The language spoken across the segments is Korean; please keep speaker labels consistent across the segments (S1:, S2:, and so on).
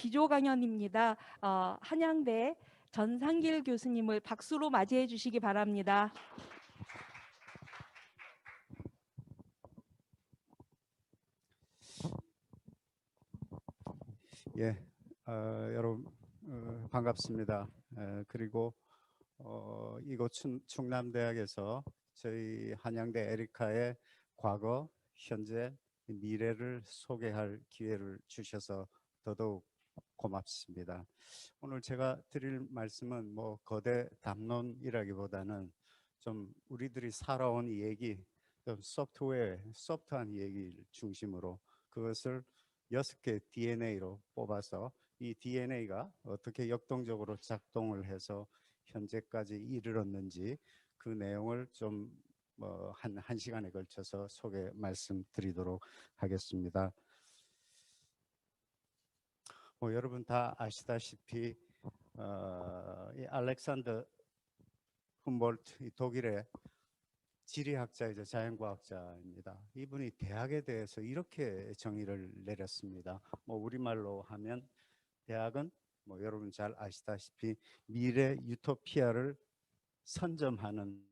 S1: 기조 강연입니다. 한양대 전상길 교수님을 박수로 맞이해 주시기 바랍니다.
S2: 예, 여러분 반갑습니다. 그리고 이곳 충남대학에서 저희 한양대 에리카의 과거, 현재, 미래를 소개할 기회를 주셔서 더더욱 고맙습니다. 오늘 제가 드릴 말씀은 뭐 거대 담론이라기보다는 좀 우리들이 살아온 이 얘기, 좀 소프트한 얘기를 중심으로 그것을 6개 DNA로 뽑아서 이 DNA가 어떻게 역동적으로 작동을 해서 현재까지 이르렀는지 그 내용을 좀 한 시간에 걸쳐서 말씀드리도록 하겠습니다. 여러분 다 아시다시피 이 알렉산더 훔볼트, 독일의 지리학자이자 자연과학자입니다. 이분이 대학에 대해서 이렇게 정의를 내렸습니다. 우리말로 하면 대학은 여러분 잘 아시다시피 미래 유토피아를 선점하는,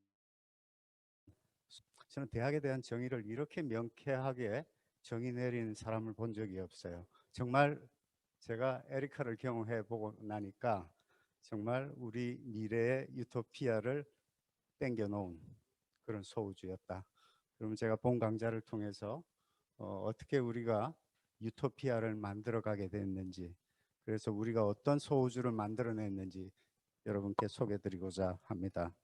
S2: 저는 대학에 대한 정의를 이렇게 명쾌하게 정의 내린 사람을 본 적이 없어요. 정말 제가 에리카를 경험해 보고 나니까 정말 우리 미래의 유토피아를 땡겨놓은 그런 소우주였다. 그러면 제가 본 강좌를 통해서 어떻게 우리가 유토피아를 만들어가게 됐는지, 그래서 우리가 어떤 소우주를 만들어냈는지 여러분께 소개드리고자 합니다.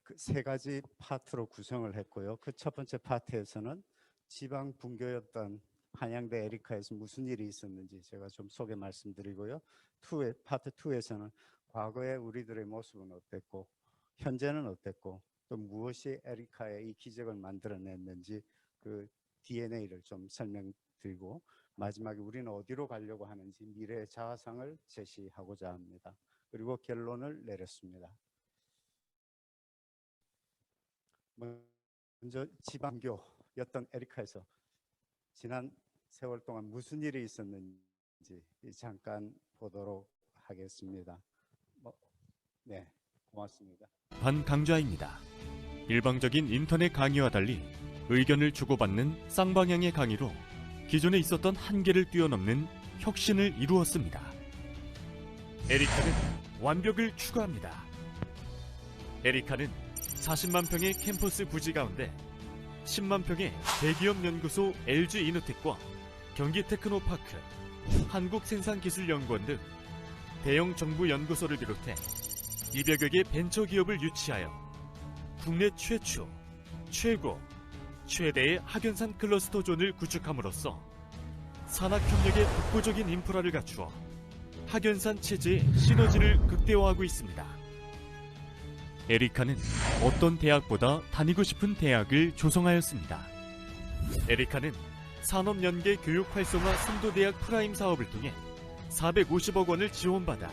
S2: 그 3가지 파트로 구성을 했고요. 그 첫 번째 파트에서는 지방 분교였던 한양대 에리카에서 무슨 일이 있었는지 제가 좀 소개 말씀드리고요. 파트 2에서는 과거의 우리들의 모습은 어땠고 현재는 어땠고 또 무엇이 에리카의 이 기적을 만들어냈는지 그 DNA를 좀 설명드리고, 마지막에 우리는 어디로 가려고 하는지 미래의 자화상을 제시하고자 합니다. 그리고 결론을 내렸습니다. 먼저 지방교였던 에리카에서 지난 세월 동안 무슨 일이 있었는지 잠깐 보도록 하겠습니다. 네, 고맙습니다.
S3: 반강좌입니다. 일방적인 인터넷 강의와 달리 의견을 주고받는 쌍방향의 강의로 기존에 있었던 한계를 뛰어넘는 혁신을 이루었습니다. 에리카는 완벽을 추구합니다. 에리카는 40만 평의 캠퍼스 부지 가운데 10만 평의 대기업 연구소 LG 이노텍과 경기 테크노파크, 한국생산기술연구원 등 대형 정부 연구소를 비롯해 200여 개 벤처기업을 유치하여 국내 최초, 최고, 최대의 학연산 클러스터 존을 구축함으로써 산학협력의 독보적인 인프라를 갖추어 학연산 체제의 시너지를 극대화하고 있습니다. 에리카는 어떤 대학보다 다니고 싶은 대학을 조성하였습니다. 에리카는 산업연계 교육 활성화 선도대학 프라임 사업을 통해 450억 원을 지원받아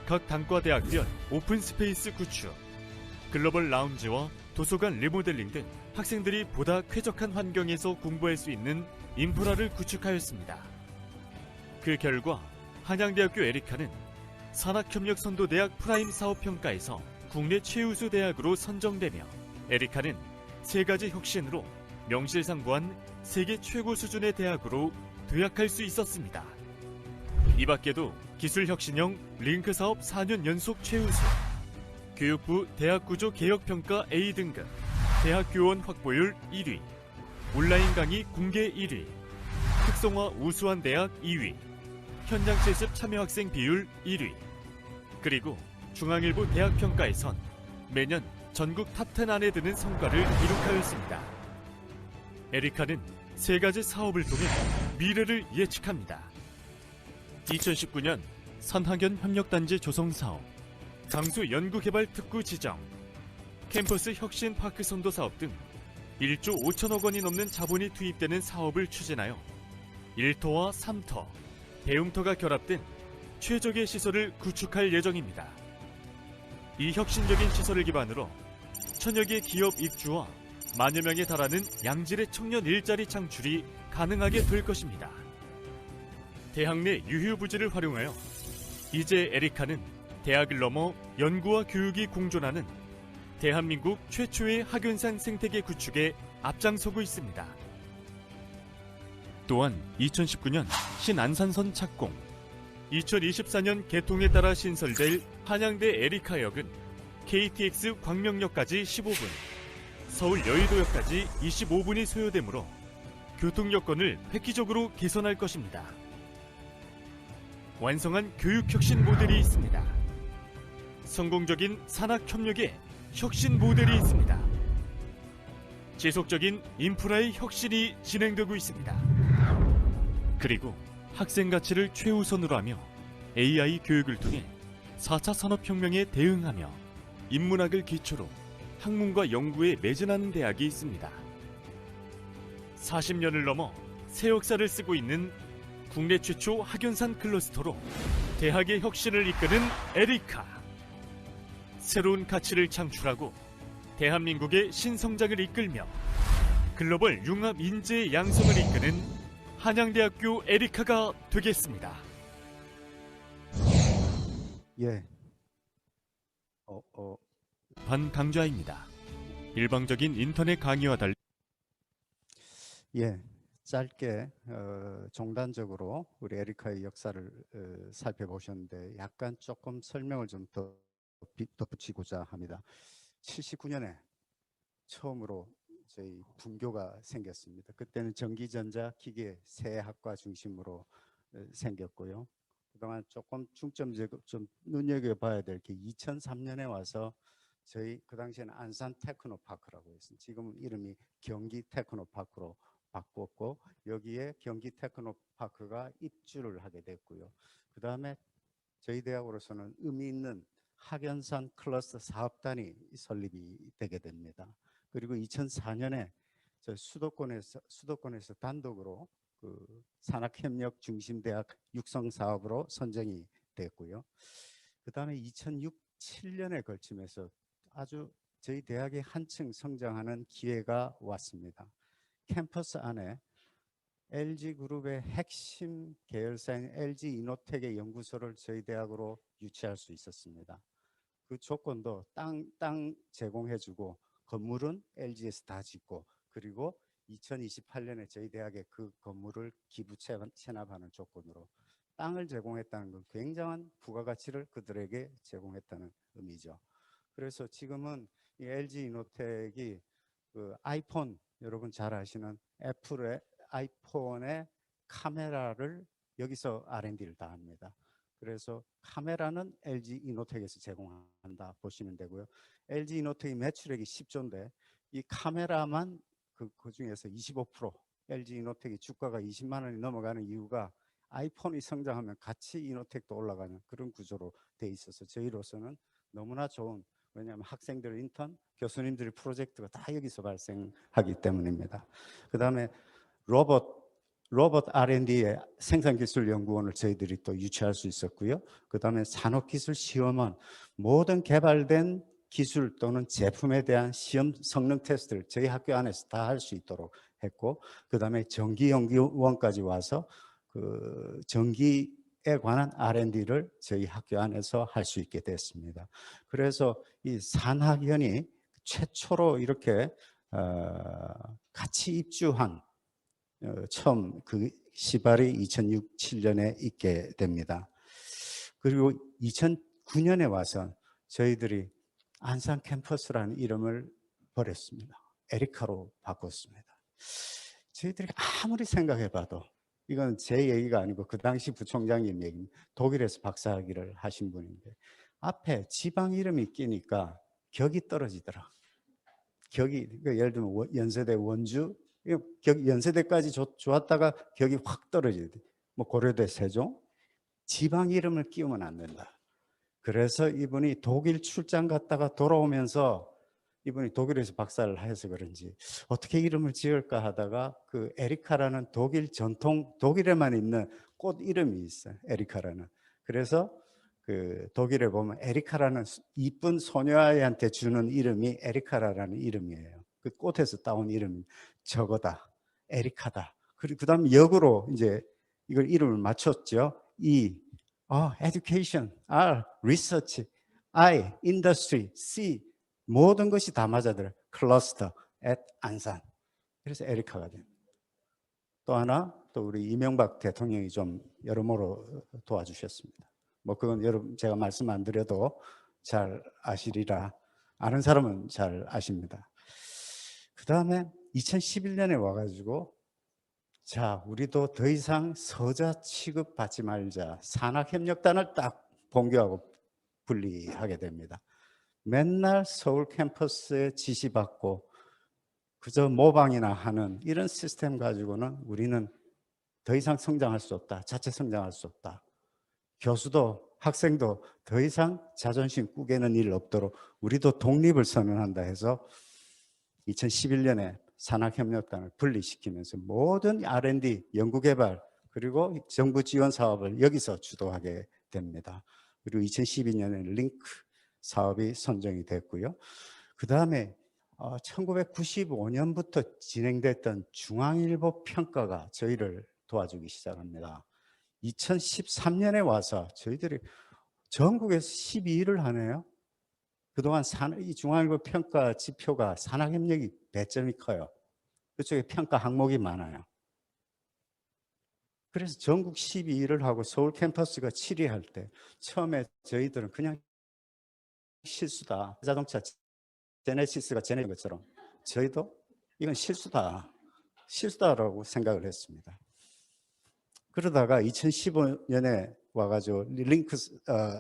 S3: 각 단과대학별 오픈스페이스 구축, 글로벌 라운지와 도서관 리모델링 등 학생들이 보다 쾌적한 환경에서 공부할 수 있는 인프라를 구축하였습니다. 그 결과 한양대학교 에리카는 산학협력 선도대학 프라임 사업평가에서 국내 최우수 대학으로 선정되며 에리카는 3가지 혁신으로 명실상부한 세계 최고 수준의 대학으로 도약할 수 있었습니다. 이 밖에도 기술혁신형 링크 사업 4년 연속 최우수, 교육부 대학구조 개혁평가 A 등급, 대학교원 확보율 1위, 온라인 강의 공개 1위, 특성화 우수한 대학 2위, 현장 실습 참여 학생 비율 1위, 그리고 중앙일보 대학평가에선 매년 전국 탑10 안에 드는 성과를 기록하였습니다. 에리카는 3가지 사업을 통해 미래를 예측합니다. 2019년 선학연 협력단지 조성사업, 강수 연구개발 특구 지정, 캠퍼스 혁신파크 선도 사업 등 1조 5천억 원이 넘는 자본이 투입되는 사업을 추진하여 1터와 3터, 대웅터가 결합된 최적의 시설을 구축할 예정입니다. 이 혁신적인 시설을 기반으로 1000여 개 기업 입주와 만여 명에 달하는 양질의 청년 일자리 창출이 가능하게 될 것입니다. 대학 내 유휴부지를 활용하여 이제 에리카는 대학을 넘어 연구와 교육이 공존하는 대한민국 최초의 학연산 생태계 구축에 앞장서고 있습니다. 또한 2019년 신안산선 착공, 2024년 개통에 따라 신설될 한양대 에리카역은 KTX 광명역까지 15분, 서울 여의도역까지 25분이 소요되므로 교통 여건을 획기적으로 개선할 것입니다. 완성한 교육혁신 모델이 있습니다. 성공적인 산학협력의 혁신 모델이 있습니다. 지속적인 인프라의 혁신이 진행되고 있습니다. 그리고 학생 가치를 최우선으로 하며 AI 교육을 통해 4차 산업혁명에 대응하며 인문학을 기초로 학문과 연구에 매진하는 대학이 있습니다. 40년을 넘어 새 역사를 쓰고 있는 국내 최초 학연산 클러스터로 대학의 혁신을 이끄는 에리카. 새로운 가치를 창출하고 대한민국의 신성장을 이끌며 글로벌 융합 인재의 양성을 이끄는 한양대학교 에리카가 되겠습니다.
S2: 예.
S3: 반강좌입니다. 일방적인 인터넷 강의와 달리
S2: 예. 짧게 종단적으로 우리 에리카의 역사를 살펴보셨는데 약간 조금 설명을 좀 더 덧붙이고자 합니다. 79년에 처음으로 저희 분교가 생겼습니다. 그때는 전기전자 기계 세 학과 중심으로 생겼고요. 그동안 조금 중점적으로 좀 눈여겨봐야 될 게 2003년에 와서 저희 그 당시에는 안산 테크노파크라고 했습니다. 지금 이름이 경기 테크노파크로 바꿨고 여기에 경기 테크노파크가 입주를 하게 됐고요. 그 다음에 저희 대학으로서는 의미 있는 학연산 클러스터 사업단이 설립이 되게 됩니다. 그리고 2004년에 저 수도권에서 단독으로 그 산학협력 중심대학 육성 사업으로 선정이 됐고요. 그 다음에 2006-7년에 걸치면서 아주 저희 대학이 한층 성장하는 기회가 왔습니다. 캠퍼스 안에 LG그룹의 핵심 계열사인 LG이노텍의 연구소를 저희 대학으로 유치할 수 있었습니다. 그 조건도 땅 제공해주고 건물은 LG에서 다 짓고 그리고 2028년에 저희 대학에 그 건물을 기부 체납하는 조건으로 땅을 제공했다는 건 굉장한 부가가치를 그들에게 제공했다는 의미죠. 그래서 지금은 이 LG이노텍이 그 아이폰 여러분 잘 아시는 애플의 아이폰의 카메라를 여기서 R&D를 다 합니다. 그래서 카메라는 LG이노텍에서 제공한다 보시면 되고요. LG이노텍이 매출액이 10조인데 이 카메라만 그 중에서 25% LG이노텍이 주가가 20만 원이 넘어가는 이유가 아이폰이 성장하면 같이 이노텍도 올라가는 그런 구조로 돼 있어서 저희로서는 너무나 좋은, 왜냐하면 학생들 인턴, 교수님들의 프로젝트가 다 여기서 발생하기 때문입니다. 그 다음에 로봇 R&D의 생산기술연구원을 저희들이 또 유치할 수 있었고요. 그 다음에 산업기술시험원, 모든 개발된 기술 또는 제품에 대한 시험 성능 테스트를 저희 학교 안에서 다 할 수 있도록 했고, 그 다음에 전기연구원까지 와서 그 전기에 관한 R&D를 저희 학교 안에서 할 수 있게 됐습니다. 그래서 이 산학연이 최초로 이렇게 같이 입주한 처음 그 시발이 2006-7년에 있게 됩니다. 그리고 2009년에 와서 저희들이 안산 캠퍼스라는 이름을 버렸습니다. 에리카로 바꿨습니다. 저희들이 아무리 생각해봐도 이건 제 얘기가 아니고 그 당시 부총장님 얘기입니다. 독일에서 박사학위를 하신 분인데 앞에 지방 이름이 끼니까 격이 떨어지더라. 격이, 그러니까 예를 들면 연세대 원주, 연세대까지 좋았다가 격이 확 떨어지게 돼. 뭐 고려대 세종, 지방 이름을 끼우면 안 된다. 그래서 이분이 독일 출장 갔다가 돌아오면서 이분이 독일에서 박사를 해서 그런지 어떻게 이름을 지을까 하다가 그 에리카라는 독일에만 있는 꽃 이름이 있어요. 에리카라는. 그래서 그 독일에 보면 에리카라는 이쁜 소녀아이한테 주는 이름이 에리카라라는 이름이에요. 그 꽃에서 따온 이름이 저거다, 에리카다. 그리고 그다음 역으로 이제 이걸 이름을 맞췄죠. E, education, R, research, I, industry, C, 모든 것이 다 맞아들어요. 클러스터, at 안산. 그래서 에리카가 됩니다. 또 하나, 또 우리 이명박 대통령이 좀 여러모로 도와주셨습니다. 뭐 그건 여러분 제가 말씀 안 드려도 잘 아시리라. 아는 사람은 잘 아십니다. 그 다음에 2011년에 와가지고 자, 우리도 더 이상 서자 취급받지 말자. 산학협력단을 딱 본교하고 분리하게 됩니다. 맨날 서울 캠퍼스에 지시받고 그저 모방이나 하는 이런 시스템 가지고는 우리는 더 이상 성장할 수 없다. 자체 성장할 수 없다. 교수도 학생도 더 이상 자존심 꾸게는 일 없도록 우리도 독립을 선언한다 해서 2011년에 산학협력단을 분리시키면서 모든 R&D, 연구개발 그리고 정부 지원 사업을 여기서 주도하게 됩니다. 그리고 2012년에 링크 사업이 선정이 됐고요. 그 다음에 1995년부터 진행됐던 중앙일보 평가가 저희를 도와주기 시작합니다. 2013년에 와서 저희들이 전국에서 12위를 하네요. 그동안 이 중앙일보 평가 지표가 산학협력이 배점이 커요. 그쪽에 평가 항목이 많아요. 그래서 전국 12위를 하고 서울 캠퍼스가 7위 할 때 처음에 저희들은 그냥 실수다. 자동차 제네시스가 제네 것처럼 저희도 이건 실수다라고 생각을 했습니다. 그러다가 2015년에 와가지고 링크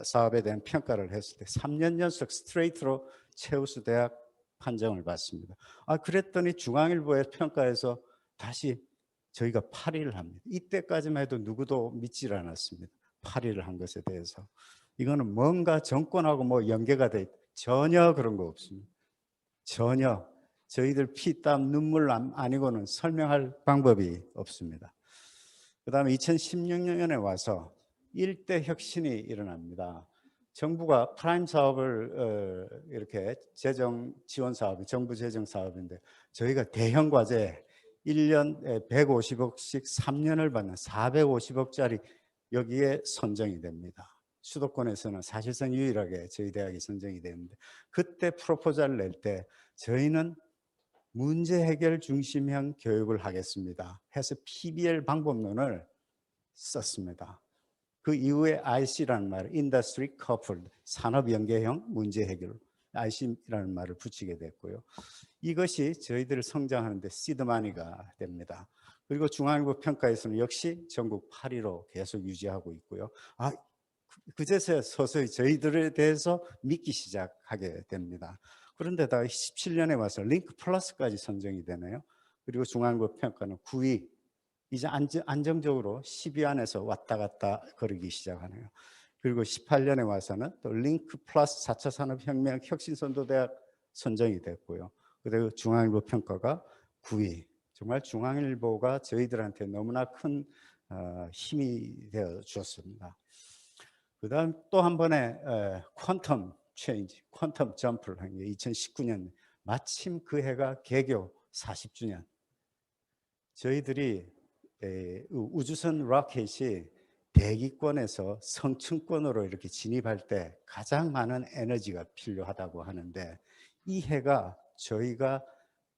S2: 사업에 대한 평가를 했을 때 3년 연속 스트레이트로 최우수 대학 판정을 받습니다. 그랬더니 중앙일보의 평가에서 다시 저희가 8위를 합니다. 이때까지만 해도 누구도 믿질 않았습니다. 8위를 한 것에 대해서. 이거는 뭔가 정권하고 뭐 연계가 돼 있다. 전혀 그런 거 없습니다. 전혀 저희들 피, 땀, 눈물 아니고는 설명할 방법이 없습니다. 그 다음에 2016년에 와서 일대 혁신이 일어납니다. 정부가 프라임 사업을 이렇게 재정 지원 사업이 정부 재정 사업인데 저희가 대형 과제 1년 150억씩 3년을 받는 450억짜리 여기에 선정이 됩니다. 수도권에서는 사실상 유일하게 저희 대학이 선정이 되는데 그때 프로포즈를 낼 때 저희는 문제 해결 중심형 교육을 하겠습니다 해서 PBL 방법론을 썼습니다. 그 이후에 IC라는 말, Industry Coupled, 산업 연계형 문제 해결, IC라는 말을 붙이게 됐고요. 이것이 저희들을 성장하는 데 시드마니가 됩니다. 그리고 중앙일보 평가에서는 역시 전국 8위로 계속 유지하고 있고요. 그제서야 서서히 저희들에 대해서 믿기 시작하게 됩니다. 그런데다가 17년에 와서 링크 플러스까지 선정이 되네요. 그리고 중앙일보 평가는 9위, 이제 안정적으로 10위 안에서 왔다 갔다 거리기 시작하네요. 그리고 18년에 와서는 또 링크 플러스 4차 산업혁명 혁신선도대학 선정이 됐고요. 그리고 중앙일보 평가가 9위. 정말 중앙일보가 저희들한테 너무나 큰 힘이 되어 주었습니다. 그 다음 또 한 번의 퀀텀 체인지, 퀀텀 점프를 한 게 2019년 마침 그 해가 개교 40주년. 저희들이 우주선 로켓이 대기권에서 성층권으로 이렇게 진입할 때 가장 많은 에너지가 필요하다고 하는데 이 해가 저희가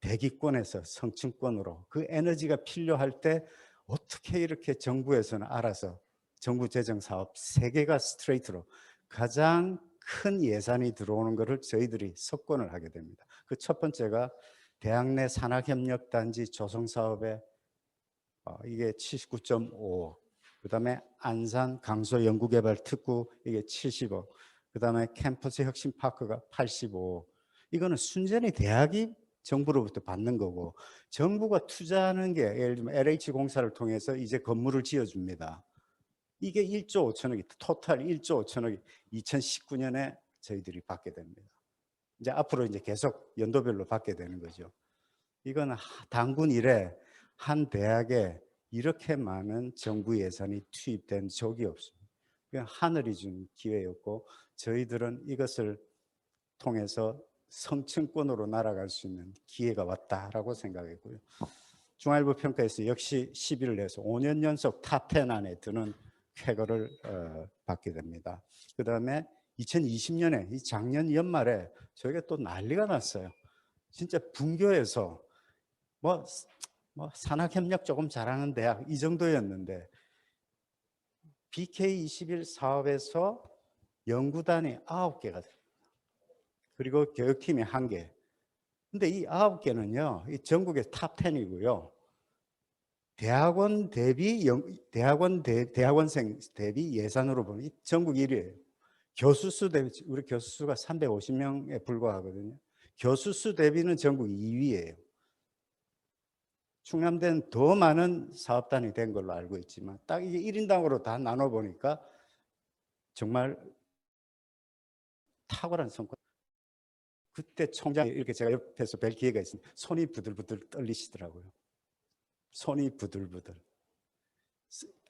S2: 대기권에서 성층권으로 그 에너지가 필요할 때 어떻게 이렇게 정부에서는 알아서 정부 재정 사업 3개가 스트레이트로 가장 큰 예산이 들어오는 것을 저희들이 석권을 하게 됩니다. 그 첫 번째가 대학 내 산학협력단지 조성 사업에 이게 79.5, 그 다음에 안산 강서 연구개발 특구 이게 70억, 그 다음에 캠퍼스 혁신파크가 85억. 이거는 순전히 대학이 정부로부터 받는 거고 정부가 투자하는 게 예를 들면 LH공사를 통해서 이제 건물을 지어줍니다. 이게 1조 5천억이 토탈 1조 5천억이 2019년에 저희들이 받게 됩니다. 이제 앞으로 이제 계속 연도별로 받게 되는 거죠. 이건 단군 이래 한 대학에 이렇게 많은 정부 예산이 투입된 적이 없습니다. 그냥 하늘이 준 기회였고 저희들은 이것을 통해서 성층권으로 날아갈 수 있는 기회가 왔다라고 생각했고요. 중앙일보 평가에서 역시 10위를 내서 5년 연속 탑10 안에 드는 쾌거를 받게 됩니다. 그 다음에 2020년에 이 작년 연말에 저희가 또 난리가 났어요. 진짜 분교에서 뭐 산학협력 조금 잘하는 대학 이 정도였는데 BK21 사업에서 연구단이 9개가 됩니다. 그리고 교육팀이 1개. 근데 이 9개는요, 이 전국의 탑10이고요. 대학원생 대비 예산으로 보면 전국 1위예요. 교수수 대비, 우리 교수수가 350명에 불과하거든요. 교수수 대비는 전국 2위예요. 충남대는 더 많은 사업단이 된 걸로 알고 있지만 딱 이게 1인당으로 다 나눠보니까 정말 탁월한 성과. 그때 총장이 이렇게 제가 옆에서 뵐 기회가 있습니다. 손이 부들부들 떨리시더라고요. 손이 부들부들.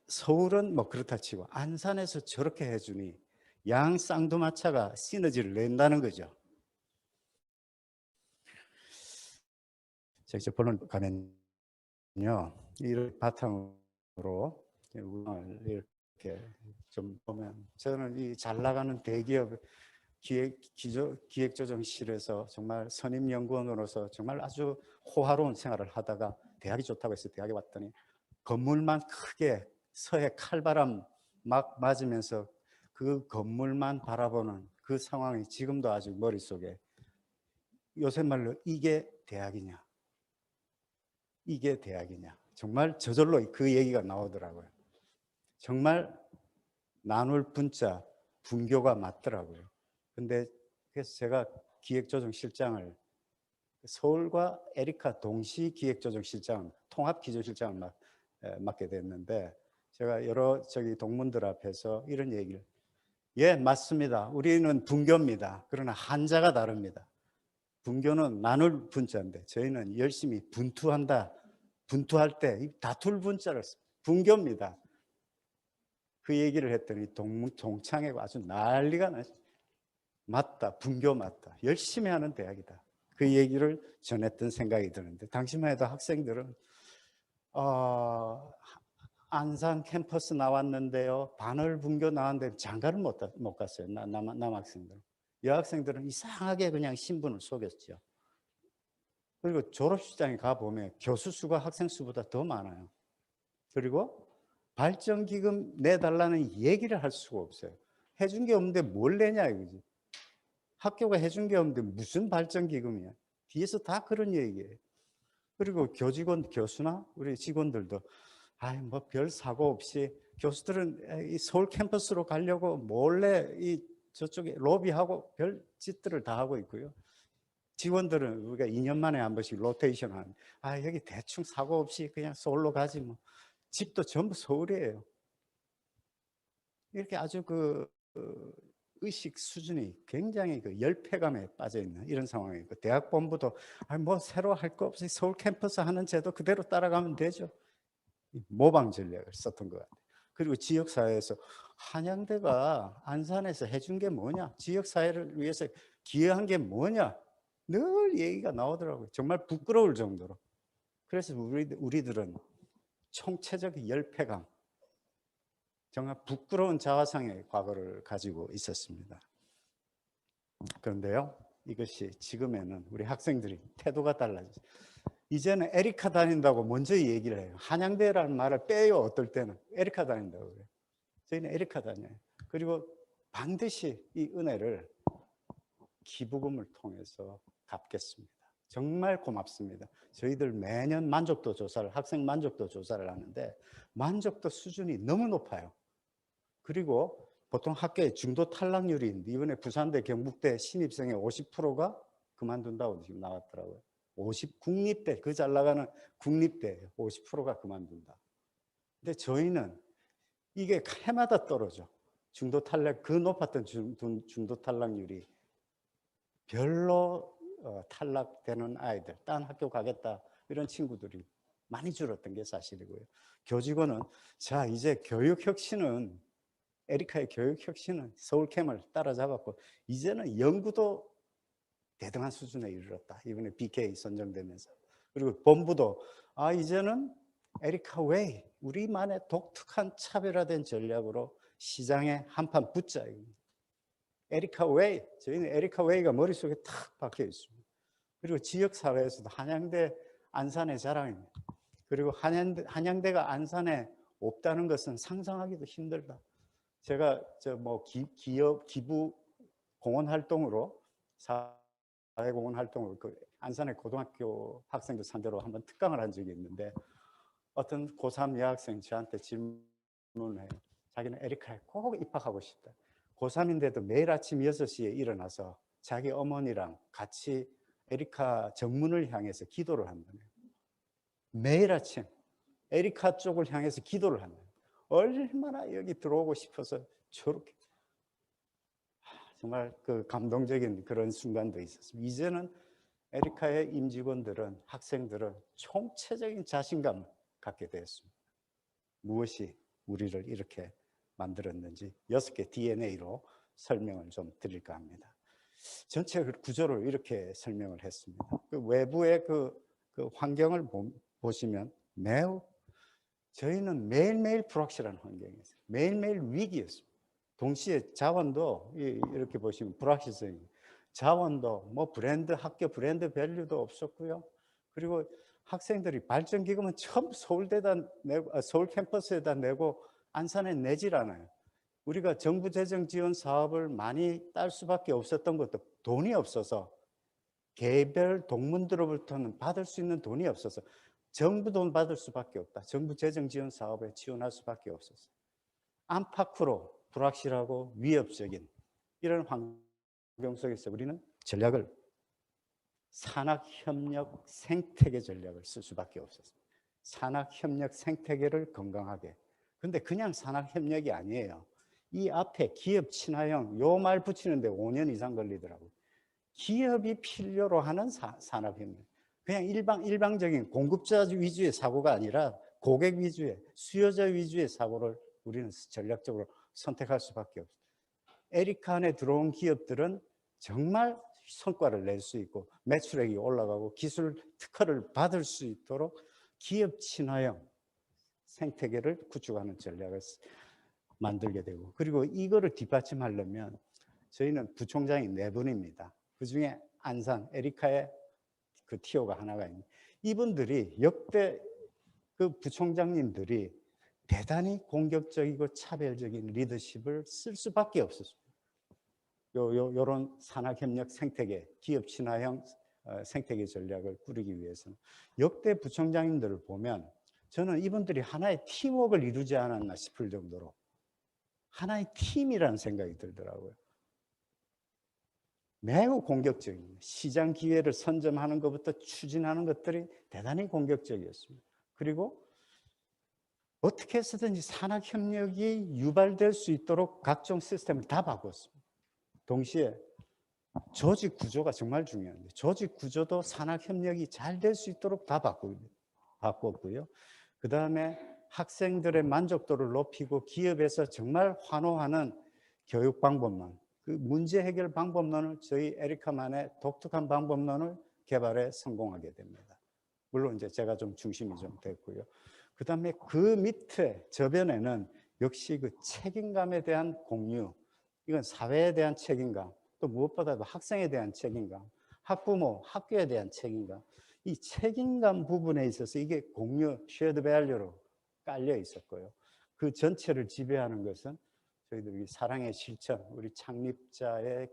S2: 서울은 뭐 그렇다 치고 안산에서 저렇게 해주니 양 쌍두마차가 시너지를 낸다는 거죠. 자, 이제 본론 가면요. 이를 바탕으로 이렇게 좀 보면 저는 이 잘 나가는 대기업 기획조정실에서 정말 선임연구원으로서 정말 아주 호화로운 생활을 하다가 대학이 좋다고 해서 대학에 왔더니 건물만 크게 서해 칼바람 막 맞으면서 그 건물만 바라보는 그 상황이 지금도 아주 머릿속에 요새 말로 이게 대학이냐 이게 대학이냐 정말 저절로 그 얘기가 나오더라고요. 정말 나눌 분자 분교가 맞더라고요. 근데 그래서 제가 기획조정실장을 서울과 에리카 동시 기획조정실장 통합기조실장을 맡게 됐는데 제가 여러 동문들 앞에서 이런 얘기를 예 맞습니다. 우리는 분교입니다. 그러나 한자가 다릅니다. 분교는 나눌 분자인데 저희는 열심히 분투한다. 분투할 때 다툴 분자를 분교입니다. 그 얘기를 했더니 동창회 아주 난리가 나죠. 맞다. 분교 맞다. 열심히 하는 대학이다. 그 얘기를 전했던 생각이 드는데 당시만 해도 학생들은 안산 캠퍼스 나왔는데요. 반월 분교 나왔는데 장가를 못 갔어요. 남학생들은. 여학생들은 이상하게 그냥 신분을 속였죠. 그리고 졸업식장에 가보면 교수 수가 학생 수보다 더 많아요. 그리고 발전기금 내달라는 얘기를 할 수가 없어요. 해준 게 없는데 뭘 내냐 이거지. 학교가 해준 게 없는데 무슨 발전기금이야. 뒤에서 다 그런 얘기예요. 그리고 교수나 우리 직원들도 뭐 별 사고 없이 교수들은 이 서울 캠퍼스로 가려고 몰래 저쪽에 로비하고 별 짓들을 다 하고 있고요. 직원들은 우리가 2년 만에 한 번씩 로테이션 하는 여기 대충 사고 없이 그냥 서울로 가지 뭐. 집도 전부 서울이에요. 이렇게 아주 의식 수준이 굉장히 열패감에 빠져 있는 이런 상황이고 대학 본부도 뭐 새로 할 거 없이 서울 캠퍼스 하는 제도 그대로 따라가면 되죠. 모방 전략을 썼던 것 같아요. 그리고 지역사회에서 한양대가 안산에서 해준 게 뭐냐, 지역사회를 위해서 기여한 게 뭐냐 늘 얘기가 나오더라고요. 정말 부끄러울 정도로. 그래서 우리들은 총체적 열패감, 정말 부끄러운 자화상의 과거를 가지고 있었습니다. 그런데요, 이것이 지금에는 우리 학생들이 태도가 달라졌어요. 이제는 에리카 다닌다고 먼저 얘기를 해요. 한양대라는 말을 빼요. 어떨 때는 에리카 다닌다고 그래요. 저희는 에리카 다녀요. 그리고 반드시 이 은혜를 기부금을 통해서 갚겠습니다. 정말 고맙습니다. 저희들 매년 만족도 조사를, 학생 만족도 조사를 하는데 만족도 수준이 너무 높아요. 그리고 보통 학교의 중도 탈락률이 있는데 이번에 부산대, 경북대 신입생의 50%가 그만둔다고 지금 나왔더라고요. 국립대, 그 잘 나가는 국립대 50%가 그만둔다. 근데 저희는 이게 해마다 떨어져. 중도 탈락, 그 높았던 중도 탈락률이 별로 탈락되는 아이들, 딴 학교 가겠다 이런 친구들이 많이 줄었던 게 사실이고요. 교직원은 자 이제 교육혁신은 에리카의 교육혁신은 서울캠을 따라잡았고 이제는 연구도 대등한 수준에 이르렀다. 이번에 BK 선정되면서. 그리고 본부도 이제는 에리카 웨이, 우리만의 독특한 차별화된 전략으로 시장에 한판 붙자. 에리카 웨이, 저희는 에리카 웨이가 머릿속에 탁 박혀 있습니다. 그리고 지역사회에서도 한양대 안산의 자랑입니다. 그리고 한양대가 안산에 없다는 것은 상상하기도 힘들다. 제가 기업 기부 공헌 활동으로 사회공헌 활동으로 그 안산의 고등학교 학생들 상대로 한번 특강을 한 적이 있는데 어떤 고3 여학생이 저한테 질문을 해요. 자기는 에리카에 꼭 입학하고 싶다. 고3인데도 매일 아침 6시에 일어나서 자기 어머니랑 같이 에리카 정문을 향해서 기도를 한다네요. 매일 아침 에리카 쪽을 향해서 기도를 한다. 얼마나 여기 들어오고 싶어서 저렇게 정말 그 감동적인 그런 순간도 있었습니다. 이제는 에리카의 임직원들은 학생들은 총체적인 자신감을 갖게 되었습니다. 무엇이 우리를 이렇게 만들었는지 6개 DNA로 설명을 좀 드릴까 합니다. 전체 구조를 이렇게 설명을 했습니다. 그 외부의 그 환경을 보시면 매우 저희는 매일매일 불확실한 환경이었어요. 매일매일 위기였습니다. 동시에 자원도 이렇게 보시면 불확실성이 자원도 뭐 브랜드 학교 브랜드 밸류도 없었고요. 그리고 학생들이 발전기금은 처음 서울대다 내고 서울 캠퍼스에다 내고 안산에 내질 않아요. 우리가 정부 재정 지원 사업을 많이 딸 수밖에 없었던 것도 돈이 없어서 개별 동문들로부터는 받을 수 있는 돈이 없어서 정부 돈 받을 수밖에 없다. 정부 재정 지원 사업에 지원할 수밖에 없었어요. 안팎으로 불확실하고 위협적인 이런 환경 속에서 우리는 전략을 산학협력 생태계 전략을 쓸 수밖에 없었어요. 산학협력 생태계를 건강하게. 근데 그냥 산학협력이 아니에요. 이 앞에 기업 친화형 요 말 붙이는데 5년 이상 걸리더라고요. 기업이 필요로 하는 산학협력. 그냥 일방적인 공급자 위주의 사고가 아니라 고객 위주의 수요자 위주의 사고를 우리는 전략적으로 선택할 수밖에 없어요. 에리카 안에 들어온 기업들은 정말 성과를 낼 수 있고 매출액이 올라가고 기술 특허를 받을 수 있도록 기업 친화형 생태계를 구축하는 전략을 만들게 되고 그리고 이거를 뒷받침하려면 저희는 부총장이 4분입니다. 그중에 안산 에리카의 그 티오가 하나가 있는데 이분들이 역대 그 부총장님들이 대단히 공격적이고 차별적인 리더십을 쓸 수밖에 없었습니다. 요런 산학협력 생태계, 기업 친화형 생태계 전략을 꾸리기 위해서는 역대 부총장님들을 보면 저는 이분들이 하나의 팀워크를 이루지 않았나 싶을 정도로 하나의 팀이라는 생각이 들더라고요. 매우 공격적입니다. 시장 기회를 선점하는 것부터 추진하는 것들이 대단히 공격적이었습니다. 그리고 어떻게 해서든지 산학협력이 유발될 수 있도록 각종 시스템을 다 바꿨습니다. 동시에 조직 구조가 정말 중요한데 조직 구조도 산학협력이 잘 될 수 있도록 다 바꿨고요. 그 다음에 학생들의 만족도를 높이고 기업에서 정말 환호하는 교육 방법론, 그 문제 해결 방법론을 저희 에리카만의 독특한 방법론을 개발해 성공하게 됩니다. 물론 이제 제가 좀 중심이 좀 됐고요. 그 다음에 그 밑에 저변에는 역시 그 책임감에 대한 공유, 이건 사회에 대한 책임감, 또 무엇보다도 학생에 대한 책임감, 학부모, 학교에 대한 책임감, 이 책임감 부분에 있어서 이게 공유, 쉐어드 밸류로 깔려 있었고요. 그 전체를 지배하는 것은 저희들이 사랑의 실천, 우리 창립자의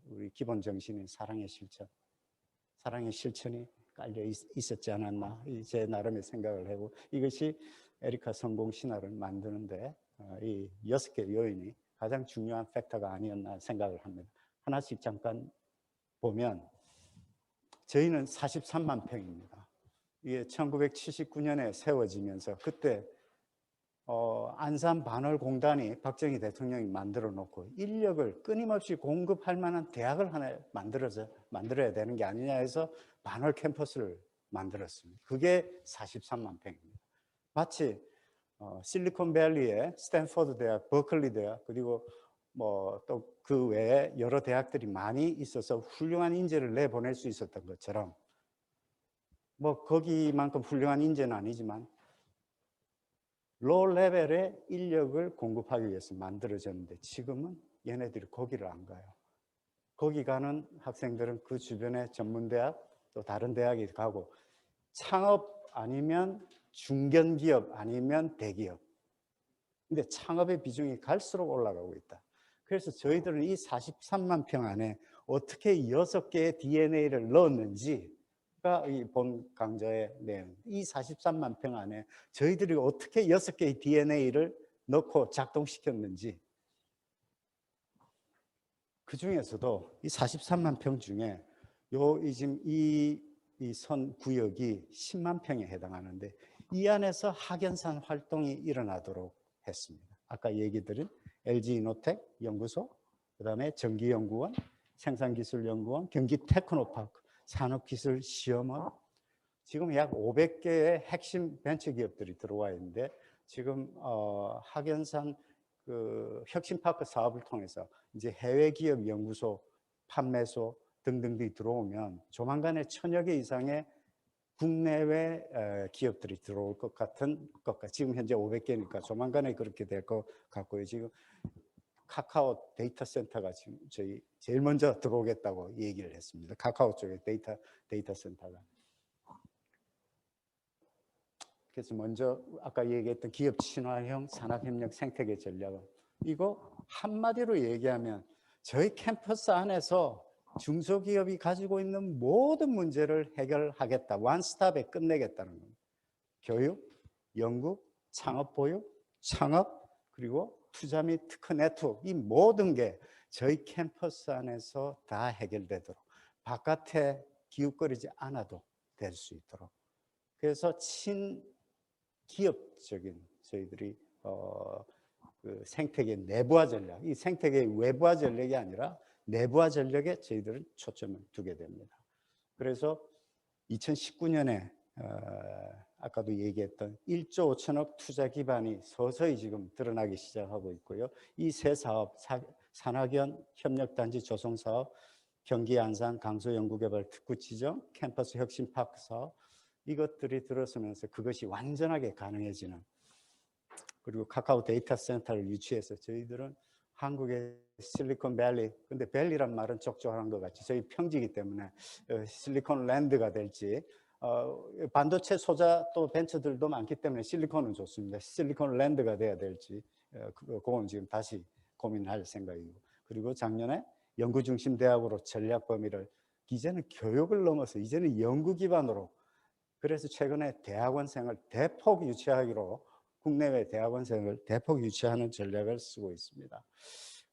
S2: 우리 기본 정신인 사랑의 실천, 사랑의 실천이 깔려 있었지 않았나 제 나름의 생각을 하고 이것이 에리카 성공 신화를 만드는데 이 6개 요인이 가장 중요한 팩터가 아니었나 생각을 합니다. 하나씩 잠깐 보면 저희는 43만 평입니다. 이게 1979년에 세워지면서 그때 안산반월공단이 박정희 대통령이 만들어 놓고 인력을 끊임없이 공급할 만한 대학을 하나 만들어야 되는 게 아니냐 해서 반월 캠퍼스를 만들었습니다. 그게 43만 평입니다. 마치 실리콘밸리에 스탠포드 대학, 버클리 대학 그리고 뭐 또 그 외에 여러 대학들이 많이 있어서 훌륭한 인재를 내보낼 수 있었던 것처럼 뭐 거기만큼 훌륭한 인재는 아니지만 로 레벨의 인력을 공급하기 위해서 만들어졌는데 지금은 얘네들이 거기를 안 가요. 거기 가는 학생들은 그 주변에 전문대학 또 다른 대학에 가고 창업 아니면 중견기업 아니면 대기업. 근데 창업의 비중이 갈수록 올라가고 있다. 그래서 저희들은 이 43만 평 안에 어떻게 6개의 DNA를 넣었는지가 이 본 강좌의 내용. 이 43만 평 안에 저희들이 어떻게 6개의 DNA를 넣고 작동시켰는지, 그 중에서도 이 43만 평 중에 지금 이 선 구역이 10만 평에 해당하는데 이 안에서 학연산 활동이 일어나도록 했습니다. 아까 얘기 드린 LG이노텍 연구소, 그다음에 전기연구원, 생산기술연구원, 경기테크노파크, 산업기술시험원, 지금 약 500개의 핵심 벤처기업들이 들어와 있는데 지금 학연산 그 혁신파크 사업을 통해서 이제 해외 기업 연구소, 판매소 등등이 들어오면 조만간에 1000여 개 이상의 국내외 기업들이 들어올 것 같은 것과 지금 현재 500개니까 조만간에 그렇게 될 것 같고요. 지금 카카오 데이터 센터가 지금 저희 제일 먼저 들어오겠다고 얘기를 했습니다. 카카오 쪽에 데이터 센터가. 그래서 먼저 아까 얘기했던 기업 친화형 산업협력 생태계 전략은 이거 한마디로 얘기하면 저희 캠퍼스 안에서 중소기업이 가지고 있는 모든 문제를 해결하겠다. 원스톱에 끝내겠다는 겁니다. 교육, 연구, 창업 보육, 창업, 그리고 투자 및 특허 네트워크, 이 모든 게 저희 캠퍼스 안에서 다 해결되도록 바깥에 기웃거리지 않아도 될 수 있도록, 그래서 친기업적인 저희들이 그 생태계 내부화 전략, 이 생태계 외부화 전략이 아니라 내부화 전략에 저희들은 초점을 두게 됩니다. 그래서 2019년에 아까도 얘기했던 1조 5천억 투자 기반이 서서히 지금 드러나기 시작하고 있고요. 이 세 사업, 산학연 협력단지 조성 사업, 경기 안산 강소연구개발 특구 지정, 캠퍼스 혁신파크 사업, 이것들이 들어서면서 그것이 완전하게 가능해지는, 그리고 카카오 데이터 센터를 유치해서 저희들은 한국의 실리콘밸리, 근데 밸리란 말은 적절한 것 같이 저희 평지이기 때문에 실리콘랜드가 될지, 반도체 소자 또 벤처들도 많기 때문에 실리콘은 좋습니다. 실리콘랜드가 돼야 될지 그건 지금 다시 고민할 생각이고, 그리고 작년에 연구중심 대학으로 전략 범위를 이제는 교육을 넘어서 이제는 연구 기반으로, 그래서 최근에 대학원생을 대폭 유치하기로, 국내외 대학원생을 대폭 유치하는 전략을 쓰고 있습니다.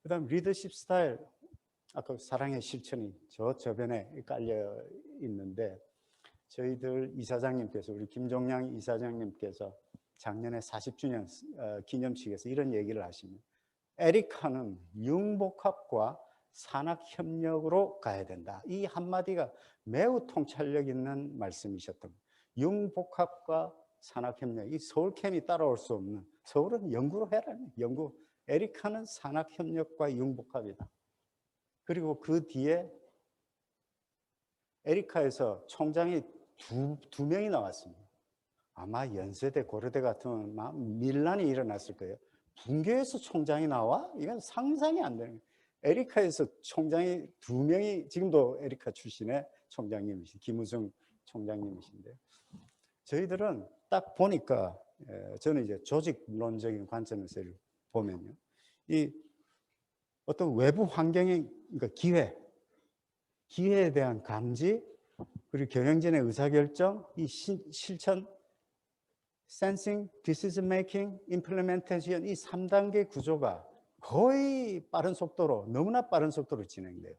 S2: 그 다음 리더십 스타일, 아까 사랑의 실천이 저 저변에 깔려 있는데 저희들 이사장님께서, 우리 김종량 이사장님께서 작년에 40주년 기념식에서 이런 얘기를 하십니다. 에리카는 융복합과 산학협력으로 가야 된다. 이 한마디가 매우 통찰력 있는 말씀이셨던 거예요. 융복합과 산학협력, 이 서울캠이 따라올 수 없는, 서울은 연구로 해라. 연구. 에리카는 산학협력과 융복합이다. 그리고 그 뒤에 에리카에서 총장이 두 명이 나왔습니다. 아마 연세대, 고려대 같으면 밀란이 일어났을 거예요. 분교에서 총장이 나와? 이건 상상이 안 되는 거예요. 에리카에서 총장이 2명이, 지금도 에리카 출신의 총장님이신 김우성 총장님이신데요. 저희들은 딱 보니까, 저는 이제 조직론적인 관점에서 보면요, 이 어떤 외부 환경의, 그러니까 기회에 대한 감지, 그리고 경영진의 의사결정, 이 실천, sensing, decision making, implementation, 이 3단계 구조가 거의 빠른 속도로, 너무나 빠른 속도로 진행돼요.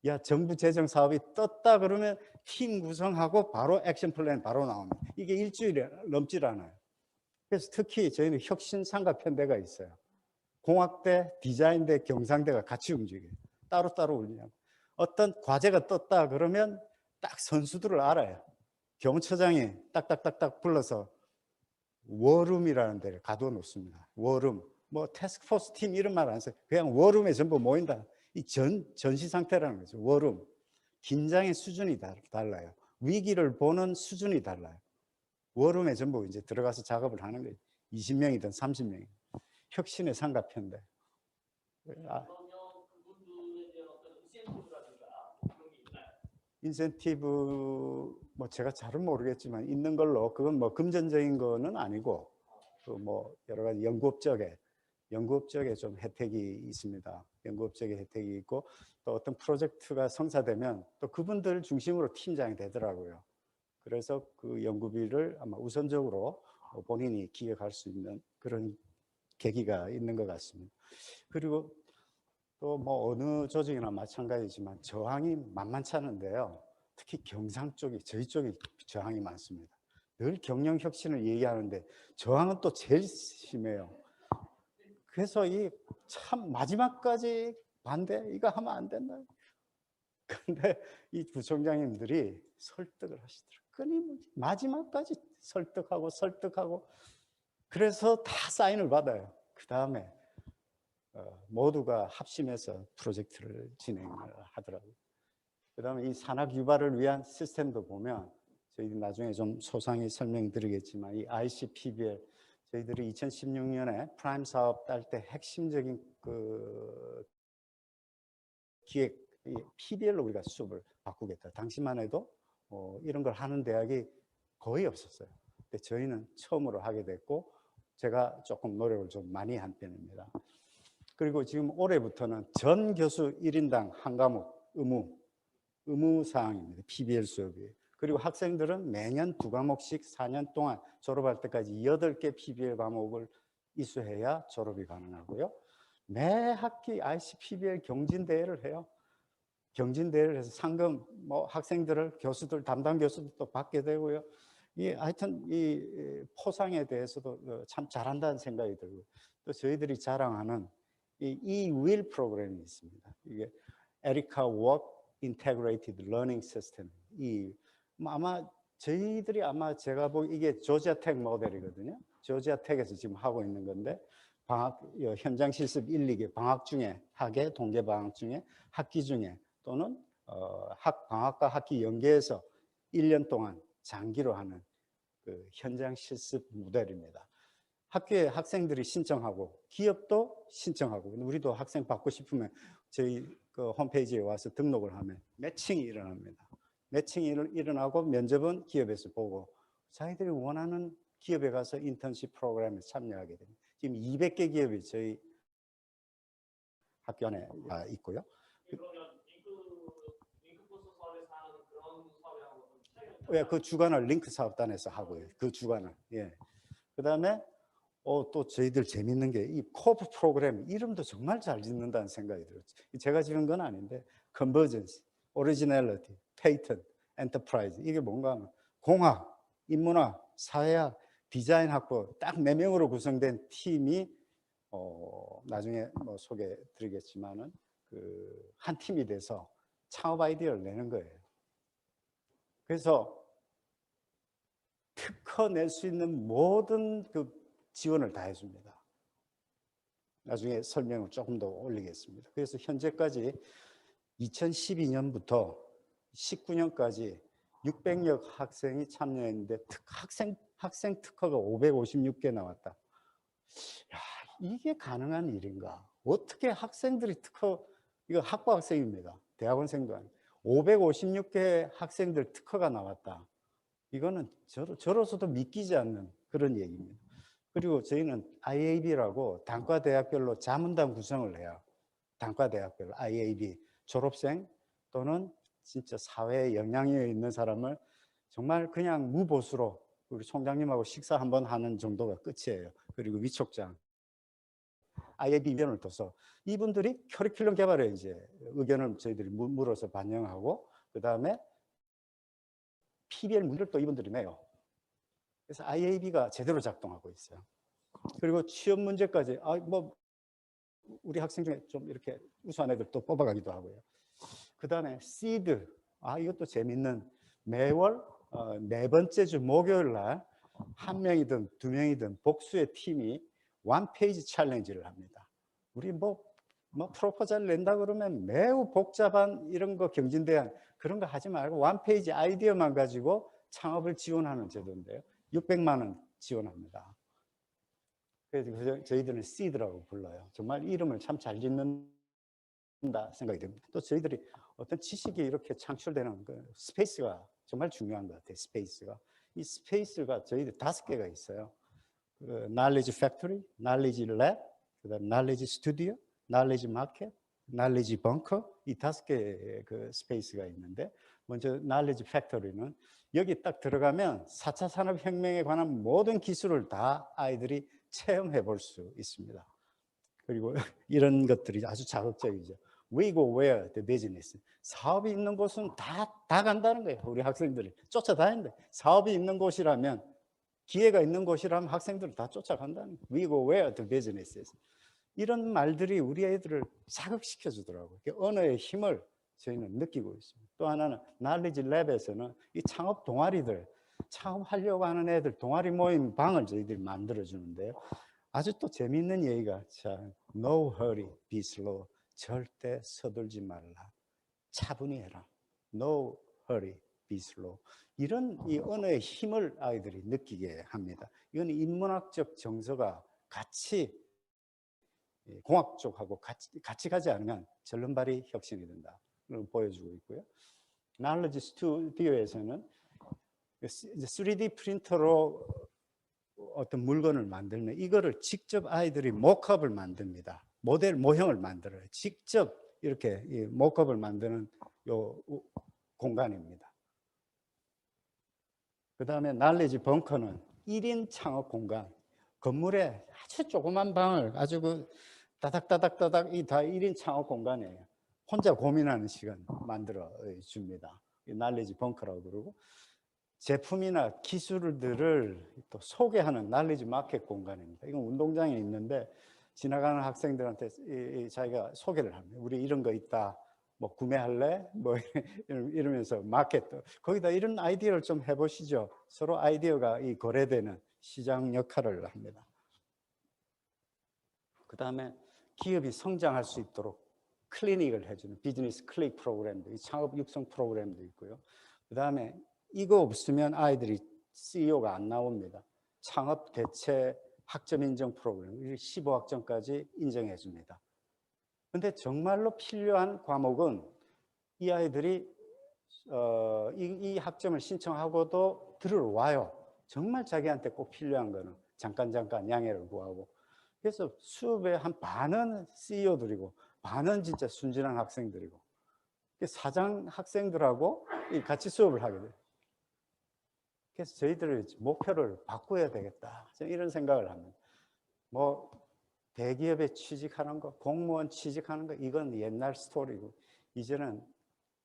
S2: 야, 정부 재정 사업이 떴다 그러면 팀 구성하고 바로 액션 플랜 바로 나옵니다. 이게 일주일이 넘질 않아요. 그래서 특히 저희는 혁신 삼각편대가 있어요. 공학대, 디자인대, 경상대가 같이 움직여요. 따로따로 울리냐고. 어떤 과제가 떴다 그러면 딱 선수들을 알아요. 경처장이 딱딱딱딱 불러서 워룸이라는 데를 가둬 놓습니다. 워룸. 뭐 태스크포스 팀 이런 말 안 써요. 그냥 워룸에 전부 모인다. 이 전시 상태라는 거죠. 워룸. 긴장의 수준이 달라요. 위기를 보는 수준이 달라요. 워룸에 전부 이제 들어가서 작업을 하는 거예요. 20명이든 30명이든. 혁신의 삼각편대. 인센티브 뭐 제가 잘은 모르겠지만 있는 걸로, 그건 뭐 금전적인 거는 아니고 그 뭐 여러 가지 연구업적에 좀 혜택이 있습니다. 연구업적에 혜택이 있고, 또 어떤 프로젝트가 성사되면 또 그분들 중심으로 팀장이 되더라고요. 그래서 그 연구비를 아마 우선적으로 본인이 기획할 수 있는 그런 계기가 있는 것 같습니다. 그리고 또 뭐 어느 조직이나 마찬가지지만 저항이 만만치 않은데요. 특히 경상 쪽이, 저희 쪽이 저항이 많습니다. 늘 경영 혁신을 얘기하는데 저항은 또 제일 심해요. 그래서 이 참 마지막까지 반대, 이거 하면 안 된다. 근데 이 부총장님들이 설득을 하시더라고요. 끊임없이 마지막까지 설득하고 그래서 다 사인을 받아요. 그 다음에 모두가 합심해서 프로젝트를 진행을 하더라고요. 그 다음에 이 산학 유발을 위한 시스템도 보면, 저희들 나중에 좀 소상히 설명드리겠지만, 이 ICPBL, 저희들이 2016년에 프라임 사업 딸 때 핵심적인 그 기획, PBL로 우리가 수업을 바꾸겠다. 당시만 해도 이런 걸 하는 대학이 거의 없었어요. 근데 저희는 처음으로 하게 됐고, 제가 조금 노력을 좀 많이 한 편입니다. 그리고 지금 올해부터는 전 교수 1인당 한 과목 의무 사항입니다. PBL 수업이. 그리고 학생들은 매년 2과목씩 4년 동안 졸업할 때까지 8개 PBL 과목을 이수해야 졸업이 가능하고요. 매 학기 ICPBL 경진대회를 해요. 경진대회를 해서 상금, 뭐 학생들을, 교수들, 담당 교수들도 받게 되고요. 하여튼 이 포상에 대해서도 참 잘한다는 생각이 들고, 또 저희들이 자랑하는 이 윌 프로그램이 있습니다. 이게 에리카 워크 인테그레이티드 러닝 시스템. 아마 저희들이 아마 제가 보기 이게 조지아텍 모델이거든요. 조지아텍에서 지금 하고 있는 건데, 현장 실습 1, 2개 방학 중에 하게, 동계 방학 중에, 학기 중에, 또는 방학과 학기 연계해서 1년 동안 장기로 하는 그 현장 실습 모델입니다. 학교에 학생들이 신청하고 기업도 신청하고, 우리도 학생 받고 싶으면 저희 그 홈페이지에 와서 등록을 하면 매칭이 일어납니다. 매칭이 일어나고 면접은 기업에서 보고, 자기들이 원하는 기업에 가서 인턴십 프로그램에 참여하게 됩니다. 지금 200개 기업이 저희 학교 안에 있고요. 그 주간을 링크 사업단에서 하고요. 그 주간을. 예. 그 다음에 또 저희들 재밌는 게 이 코프 프로그램 이름도 정말 잘 짓는다는 생각이 들어요. 제가 지은 건 아닌데, 컨버전스, 오리지널리티, 페이턴트, 엔터프라이즈, 이게 뭔가 하면 공학, 인문학, 사회학, 디자인 학부 딱 4명으로 구성된 팀이 나중에 뭐 소개해 드리겠지만은 그 한 팀이 돼서 창업 아이디어를 내는 거예요. 그래서 특허 낼 수 있는 모든 그 지원을 다 해줍니다. 나중에 설명을 조금 더 올리겠습니다. 그래서 현재까지 2012년부터 19년까지 600여 학생이 참여했는데 학생 특허가 556개 나왔다. 야, 이게 가능한 일인가? 어떻게 학생들이 이거 학부 학생입니다. 대학원생도 아니고 556개 학생들 특허가 나왔다. 이거는 저로서도 믿기지 않는 그런 얘기입니다. 그리고 저희는 IAB라고 단과대학별로 자문단 구성을 해요. 단과대학별로 IAB 졸업생 또는 진짜 사회에 영향력이 있는 사람을 정말 그냥 무보수로 우리 총장님하고 식사 한번 하는 정도가 끝이에요. 그리고 위촉장 IAB 의견을 둬서 이분들이 커리큘럼 개발에 이제 의견을 저희들이 물어서 반영하고, 그 다음에 PBL 문제를 또 이분들이 내요. 그래서 IAB가 제대로 작동하고 있어요. 그리고 취업 문제까지 뭐 우리 학생 중에 좀 이렇게 우수한 애들 또 뽑아가기도 하고요. 그 다음에 시드, 이것도 재밌는, 매월 4번째 주 목요일 날 1명이든 2명이든 복수의 팀이 1페이지 챌린지를 합니다. 우리 뭐 뭐 프로포잘 낸다 그러면 매우 복잡한 이런 거 경진대항 그런 거 하지 말고 원페이지 아이디어만 가지고 창업을 지원하는 제도인데요. 600만 원 지원합니다. 그래서 저희들은 시드라고 불러요. 정말 이름을 참 잘 짓는다 생각이 듭니다. 또 저희들이 어떤 지식이 이렇게 창출되는 그 스페이스가 정말 중요한 것 같아요. 스페이스가. 이 스페이스가 저희들 5개가 있어요. 그 knowledge factory, knowledge lab, 그다음 knowledge studio, knowledge market, knowledge bunker 이 5개의 그 스페이스가 있는데 먼저 knowledge factory는 여기 딱 들어가면 4차 산업혁명에 관한 모든 기술을 다 아이들이 체험해 볼 수 있습니다. 그리고 이런 것들이 아주 자극적이죠. We go where the business. 사업이 있는 곳은 다 간다는 거예요. 우리 학생들이 쫓아다니는데 사업이 있는 곳이라면 기회가 있는 곳이라면 학생들을 다 쫓아간다는 거예요. We go where the business is. 이런 말들이 우리 애들을 자극시켜 주더라고요. 언어의 힘을 저희는 느끼고 있습니다. 또 하나는 knowledge lab에서는 이 창업 동아리들, 창업하려고 하는 애들 동아리 모임 방을 저희들이 만들어 주는데요. 아주 또 재미있는 얘기가 참 no hurry, be slow. 절대 서둘지 말라. 차분히 해라. No hurry, be slow. 이런 이 언어의 힘을 아이들이 느끼게 합니다. 이건 인문학적 정서가 같이 공학 쪽하고 같이 가지 않으면 절름발이 혁신이 된다. 보여주고 있고요. Knowledge Studio에서는 3D 프린터로 어떤 물건을 만들면 이거를 직접 아이들이 모컵을 만듭니다. 모델 모형을 만들어요. 직접 이렇게 모컵을 만드는 요 공간입니다. 그 다음에 날리지 벙커는 1인 창업 공간. 건물에 아주 조그만 방을 아주 그 따닥따닥따닥 이 다 1인 창업 공간이에요. 혼자 고민하는 시간 만들어 줍니다. 날리지 벙커라고 그러고 제품이나 기술들을 또 소개하는 날리지 마켓 공간입니다. 이건 운동장에 있는데 지나가는 학생들한테 자기가 소개를 합니다. 우리 이런 거 있다. 뭐 구매할래? 뭐 이러면서 마켓 거기다 이런 아이디어를 좀 해보시죠. 서로 아이디어가 이 거래되는 시장 역할을 합니다. 그 다음에 기업이 성장할 수 있도록 클리닉을 해주는 비즈니스 클릭 프로그램도 창업 육성 프로그램도 있고요. 그 다음에 이거 없으면 아이들이 CEO가 안 나옵니다. 창업 대체 학점 인정 프로그램 15학점까지 인정해 줍니다. 근데 정말로 필요한 과목은 이 아이들이 이 학점을 신청하고도 들어와요. 정말 자기한테 꼭 필요한 거는 잠깐 양해를 구하고. 그래서 수업의 한 반은 CEO들이고 반은 진짜 순진한 학생들이고 사장 학생들하고 같이 수업을 하게 돼요. 그래서 저희들의 목표를 바꿔야 되겠다. 이런 생각을 합니다. 뭐 대기업에 취직하는 거, 공무원 취직하는 거 이건 옛날 스토리고 이제는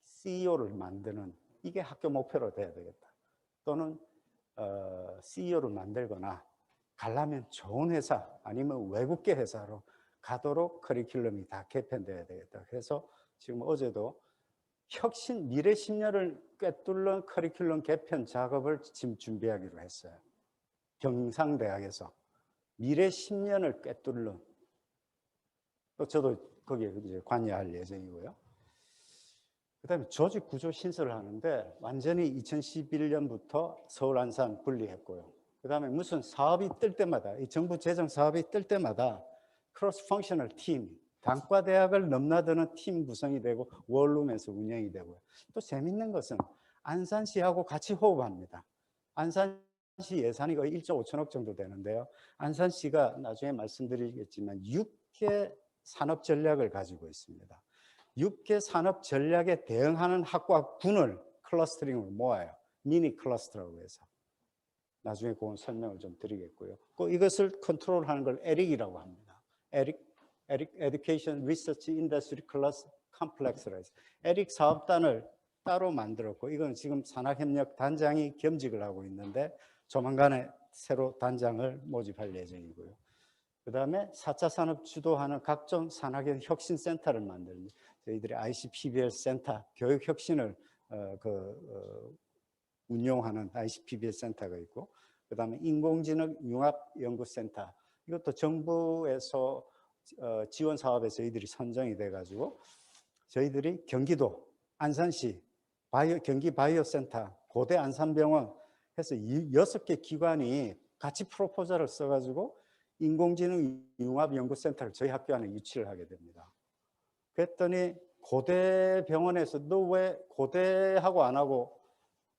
S2: CEO를 만드는 이게 학교 목표로 돼야 되겠다. 또는 CEO를 만들거나 가려면 좋은 회사 아니면 외국계 회사로 가도록 커리큘럼이 다 개편돼야 되겠다. 그래서 지금 어제도 미래 10년을 꿰뚫는 커리큘럼 개편 작업을 지금 준비하기로 했어요. 경상대학에서 미래 10년을 꿰뚫는 또 저도 거기에 이제 관여할 예정이고요. 그다음에 조직 구조 신설을 하는데 완전히 2011년부터 서울 안산 분리했고요. 그다음에 무슨 사업이 뜰 때마다 이 정부 재정 사업이 뜰 때마다 크로스 펑셔널 팀 단과대학을 넘나드는 팀 구성이 되고 원룸에서 운영이 되고요. 또 재밌는 것은 안산시하고 같이 호흡합니다. 안산시 예산이 거의 1조 5천억 정도 되는데요. 안산시가 나중에 말씀드리겠지만 6개 산업 전략을 가지고 있습니다. 6개 산업 전략에 대응하는 학과 군을 클러스터링으로 모아요. 미니 클러스터라고 해서. 나중에 그건 설명을 좀 드리겠고요. 이것을 컨트롤하는 걸 에릭이라고 합니다. Education Research Industry Cluster Complex라고 해서 에릭 사업단을 따로 만들었고 이건 지금 산학협력 단장이 겸직을 하고 있는데 조만간에 새로 단장을 모집할 예정이고요. 그 다음에 4차 산업 주도하는 각종 산학의 혁신센터를 만듭니다. 저희들이 ICPBL 센터, 교육혁신을 운용하는 ICPBL 센터가 있고 그 다음에 인공지능 융합연구센터 이것도 정부에서 지원 사업에 저희들이 선정이 돼가지고 저희들이 경기도 안산시 경기 바이오센터, 고대 안산병원 해서 6개 기관이 같이 프로포절을 써가지고 인공지능 융합연구센터를 저희 학교 안에 유치를 하게 됩니다. 그랬더니 고대병원에서 너 왜 고대하고 안 하고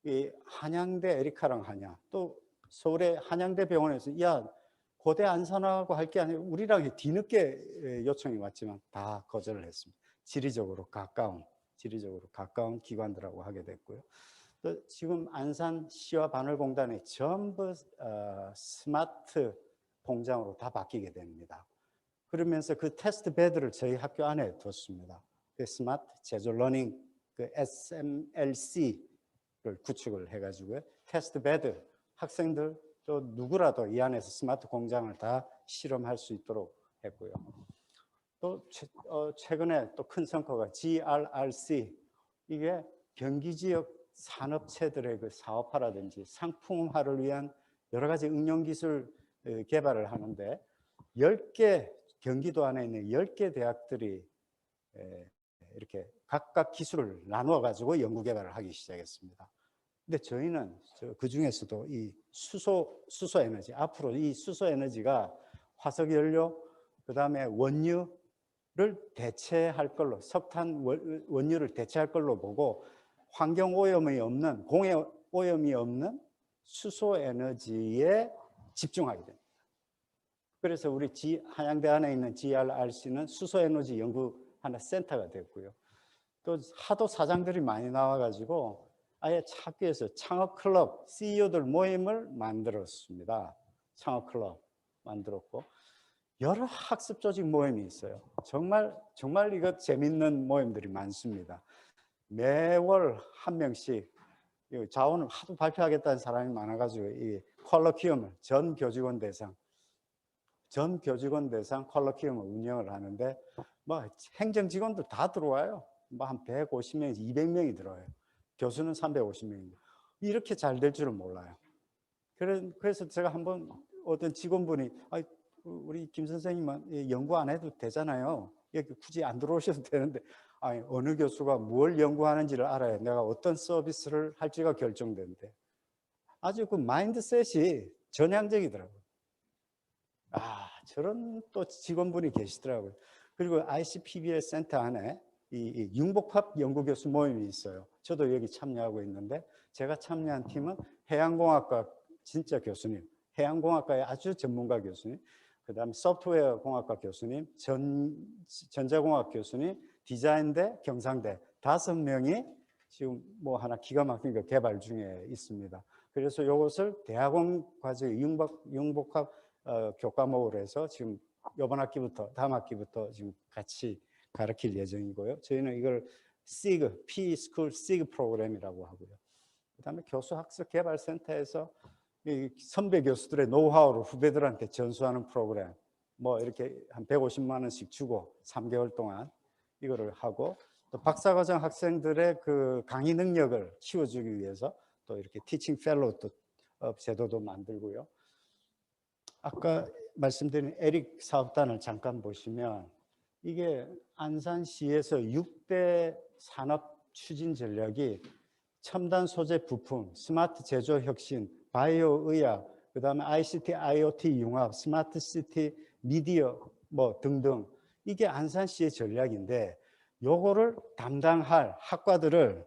S2: 이 한양대 에리카랑 하냐? 또 서울의 한양대 병원에서 야 고대 안산하고 할 게 아니라 우리랑 뒤늦게 요청이 왔지만 다 거절을 했습니다. 지리적으로 가까운 기관들하고 하게 됐고요. 또 지금 안산시와 반월공단이 전부 스마트 공장으로 다 바뀌게 됩니다. 그러면서 그 테스트 베드를 저희 학교 안에 뒀습니다. 그 스마트 제조 러닝 그 SMLC를 구축을 해가지고요. 테스트 베드 학생들 또 누구라도 이 안에서 스마트 공장을 다 실험할 수 있도록 했고요. 또 최근에 또 큰 성과가 GRRC, 이게 경기 지역 산업체들의 그 사업화라든지 상품화를 위한 여러 가지 응용 기술 개발을 하는데 10개 경기도 안에 있는 10개 대학들이 이렇게 각각 기술을 나누어 가지고 연구 개발을 하기 시작했습니다. 근데 저희는 그 중에서도 이 수소 에너지, 앞으로 이 수소 에너지가 화석 연료, 그다음에 원유를 대체할 걸로, 석탄 원유를 대체할 걸로 보고 환경 오염이 없는, 공해 오염이 없는 수소 에너지에 집중하게 됩니다. 그래서 우리 한양대 안에 있는 GRRC는 수소 에너지 연구하는 센터가 됐고요. 또 하도 사장들이 많이 나와가지고 아예 학교에서 창업클럽 CEO들 모임을 만들었습니다. 창업클럽 만들었고 여러 학습 조직 모임이 있어요. 정말 이거 재밌는 모임들이 많습니다. 매월 한 명씩 자원을 하도 발표하겠다는 사람이 많아가지고 이 컬러키움을 전 교직원 대상 컬러키움을 운영을 하는데 뭐 행정 직원들 다 들어와요. 뭐 한 150명에서 200명이 들어와요. 교수는 350명입니다. 이렇게 잘 될 줄은 몰라요. 그래서 제가 한번 어떤 직원분이 우리 김 선생님은 연구 안 해도 되잖아요. 여기 굳이 안 들어오셔도 되는데 어느 교수가 뭘 연구하는지를 알아야 내가 어떤 서비스를 할지가 결정되는데 아주 그 마인드셋이 전향적이더라고요. 저런 또 직원분이 계시더라고요. 그리고 ICPBS 센터 안에 이 융복합 연구교수 모임이 있어요. 저도 여기 참여하고 있는데 제가 참여한 팀은 해양공학과 진짜 교수님, 해양공학과의 아주 전문가 교수님, 그 다음에 소프트웨어 공학과 교수님, 전자공학 교수님, 디자인대, 경상대 5명이 지금 뭐 하나 기가 막힌 거 개발 중에 있습니다. 그래서 이것을 대학원 과정 융복합 교과목으로 해서 지금 이번 학기부터 다음 학기부터 지금 같이 가르칠 예정이고요. 저희는 이걸 SIG, P-School SIG 프로그램이라고 하고요. 그다음에 교수학습개발센터에서 이 선배 교수들의 노하우를 후배들한테 전수하는 프로그램, 뭐 이렇게 한 150만 원씩 주고 3개월 동안 이거를 하고 또 박사과정 학생들의 그 강의 능력을 키워주기 위해서 또 이렇게 티칭 펠로우 또 제도도 만들고요. 아까 말씀드린 에릭 사업단을 잠깐 보시면 이게 안산시에서 6대 산업 추진 전략이 첨단 소재 부품, 스마트 제조 혁신, 바이오 의학, 그다음에 ICT, IoT 융합, 스마트 시티, 미디어 뭐 등등 이게 안산시의 전략인데 요거를 담당할 학과들을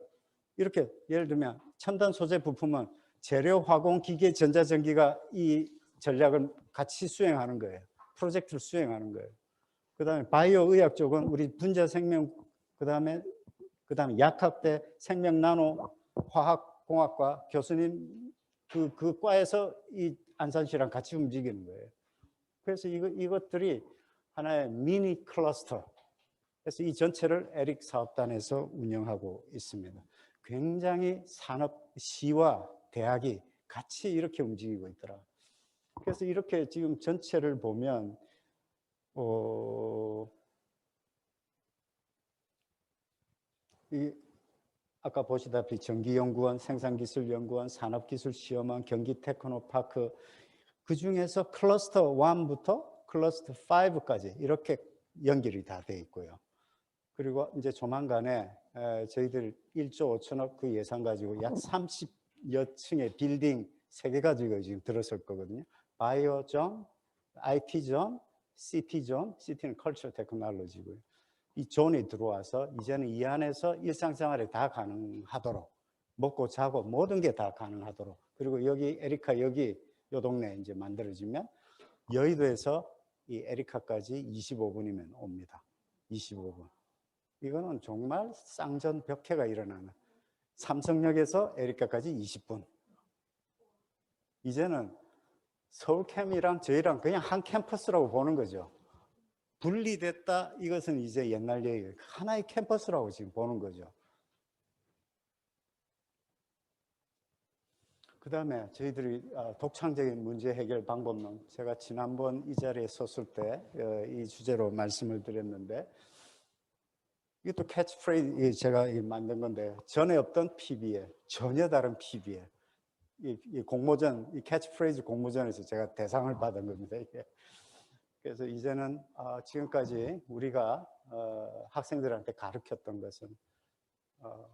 S2: 이렇게 예를 들면 첨단 소재 부품은 재료, 화공, 기계, 전자전기가 이 전략을 같이 수행하는 거예요. 프로젝트를 수행하는 거예요. 그다음에 바이오 의학 쪽은 우리 분자 생명 그다음에 약학대 생명 나노 화학공학과 교수님 그 과에서 이 안산시랑 같이 움직이는 거예요. 그래서 이것들이 하나의 미니 클러스터. 그래서 이 전체를 에릭 사업단에서 운영하고 있습니다. 굉장히 산업시와 대학이 같이 이렇게 움직이고 있더라. 그래서 이렇게 지금 전체를 보면 아까 보시다시피 전기연구원, 생산기술연구원, 산업기술시험원, 경기테크노파크 그 중에서 클러스터 1부터 클러스터 5까지 이렇게 연결이 다 돼 있고요. 그리고 이제 조만간에 저희들 1조 5천억 그 예산 가지고 약 30여 층의 빌딩 3개 가지고 지금 들어설 거거든요. 바이오존, IT존, CT존, CT는 컬처 테크놀로지고요. 이 존이 들어와서 이제는 이 안에서 일상생활이 다 가능하도록 먹고 자고 모든 게 다 가능하도록 그리고 여기 에리카 여기 요 동네 이제 만들어지면 여의도에서 이 에리카까지 25분이면 옵니다. 25분. 이거는 정말 쌍전벽해가 일어나는 삼성역에서 에리카까지 20분. 이제는 서울캠이랑 저희랑 그냥 한 캠퍼스라고 보는 거죠. 분리됐다 이것은 이제 옛날 얘기예요. 하나의 캠퍼스라고 지금 보는 거죠. 그 다음에 저희들이 독창적인 문제 해결 방법론 제가 지난번 이 자리에 섰을 때 이 주제로 말씀을 드렸는데 이것도 캐치프레이즈 제가 만든 건데 전에 없던 PBL 전혀 다른 PBL 이 공모전 이 캐치프레이즈 공모전에서 제가 대상을 받은 겁니다. 이게. 그래서 이제는 지금까지 우리가 학생들한테 가르쳤던 것은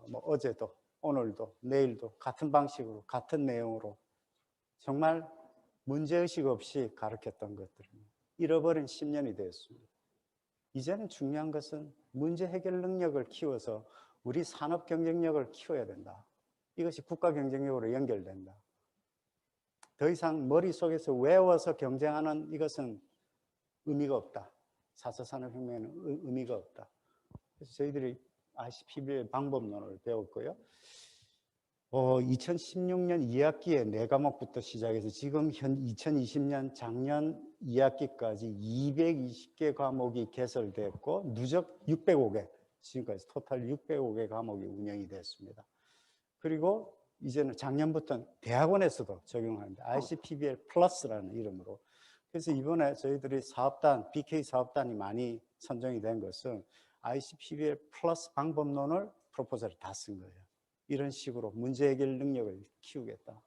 S2: 뭐 어제도 오늘도 내일도 같은 방식으로 같은 내용으로 정말 문제의식 없이 가르쳤던 것들은 잃어버린 10년이 되었습니다. 이제는 중요한 것은 문제 해결 능력을 키워서 우리 산업 경쟁력을 키워야 된다. 이것이 국가 경쟁력으로 연결된다. 더 이상 머릿속에서 외워서 경쟁하는 이것은 의미가 없다. 4차 산업혁명에는 의미가 없다. 그래서 저희들이 ICPB의 방법론을 배웠고요. 2016년 2학기에 4과목부터 시작해서 지금 현 2020년 작년 2학기까지 220개 과목이 개설됐고 누적 605개, 지금까지 토탈 605개 과목이 운영이 됐습니다. 그리고 이제는 작년부터 대학원에서도 적용하는데 ICPBL 플러스라는 이름으로 그래서 이번에 저희들이 사업단, BK 사업단이 많이 선정이 된 것은 ICPBL 플러스 방법론을 프로포즈를 다 쓴 거예요. 이런 식으로 문제 해결 능력을 키우겠다.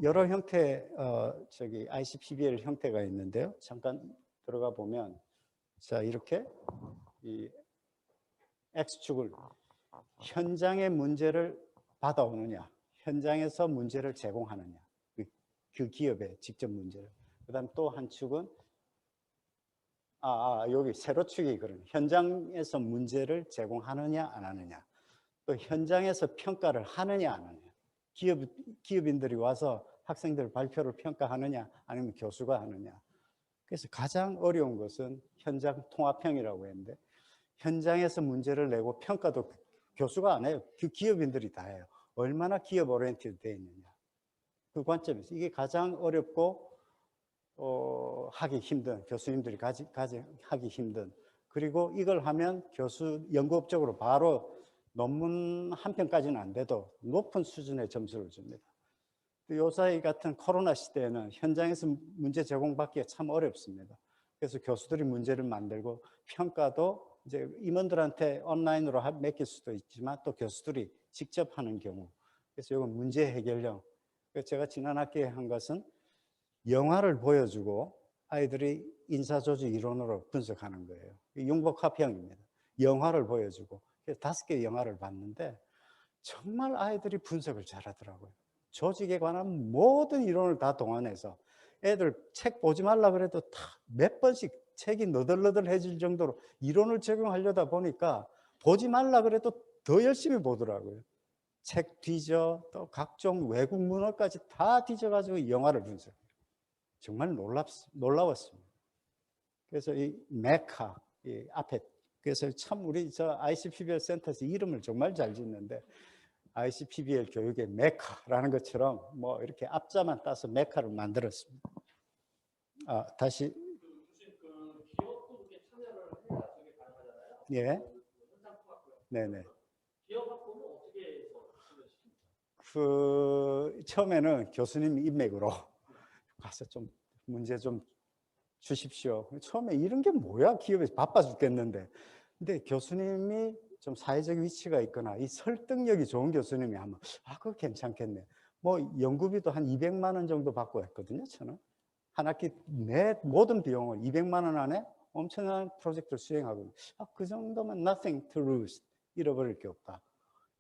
S2: 여러 형태 ICPBL 형태가 있는데요. 잠깐 들어가 보면 자 이렇게 이 X축을 현장의 문제를 받아오느냐, 현장에서 문제를 제공하느냐, 그 기업의 직접 문제를. 그다음 또 한 축은 여기 세로축이 그런 현장에서 문제를 제공하느냐 안 하느냐. 또 현장에서 평가를 하느냐 안 하느냐. 기업인들이 와서 학생들 발표를 평가하느냐 아니면 교수가 하느냐. 그래서 가장 어려운 것은 현장 통합형이라고 했는데 현장에서 문제를 내고 평가도 교수가 안 해요. 그 기업인들이 다 해요. 얼마나 기업 오리엔티드 되어 있느냐. 그 관점에서 이게 가장 어렵고 하기 힘든 교수님들이 하기 힘든 그리고 이걸 하면 연구업적으로 바로 논문 한 편까지는 안 돼도 높은 수준의 점수를 줍니다. 요사이 같은 코로나 시대에는 현장에서 문제 제공받기가 참 어렵습니다. 그래서 교수들이 문제를 만들고 평가도 이제 임원들한테 온라인으로 맡길 수도 있지만 또 교수들이 직접 하는 경우. 그래서 이건 문제 해결형. 그래서 제가 지난 학기에 한 것은 영화를 보여주고 아이들이 인사조직 이론으로 분석하는 거예요. 융복합형입니다. 영화를 보여주고 그래서 5개의 영화를 봤는데 정말 아이들이 분석을 잘하더라고요. 조직에 관한 모든 이론을 다 동원해서 애들 책 보지 말라 그래도 다 몇 번씩 책이 너덜너덜해질 정도로 이론을 적용하려다 보니까 보지 말라 그래도 더 열심히 보더라고요. 책 뒤져 또 각종 외국 문헌까지 다 뒤져가지고 영화를 분석해요. 정말 놀라웠습니다. 그래서 이 메카 이 앞에 그래서 참 우리 ICPBL 센터에서 이름을 정말 잘 짓는데 ICPBL 교육의 메카라는 것처럼 뭐 이렇게 앞자만 따서 메카를 만들었습니다. 다시
S4: 기업도 그렇게 참여를 해야 저게 가능하잖아요.
S2: 예,
S4: 현장 통합고요.
S2: 네네.
S4: 기업 학부는 어떻게 해서
S2: 그 처음에는 교수님 인맥으로 가서 좀 문제 좀 주십시오. 처음에 이런 게 뭐야? 기업에서 바빠 죽겠는데. 근데 교수님이 좀 사회적 위치가 있거나 이 설득력이 좋은 교수님이 하면 그거 괜찮겠네. 뭐 연구비도 한 200만 원 정도 받고 했거든요. 저는 한 학기 내 모든 비용을 200만 원 안에 엄청난 프로젝트를 수행하고 그 정도면 nothing to lose, 잃어버릴 게 없다.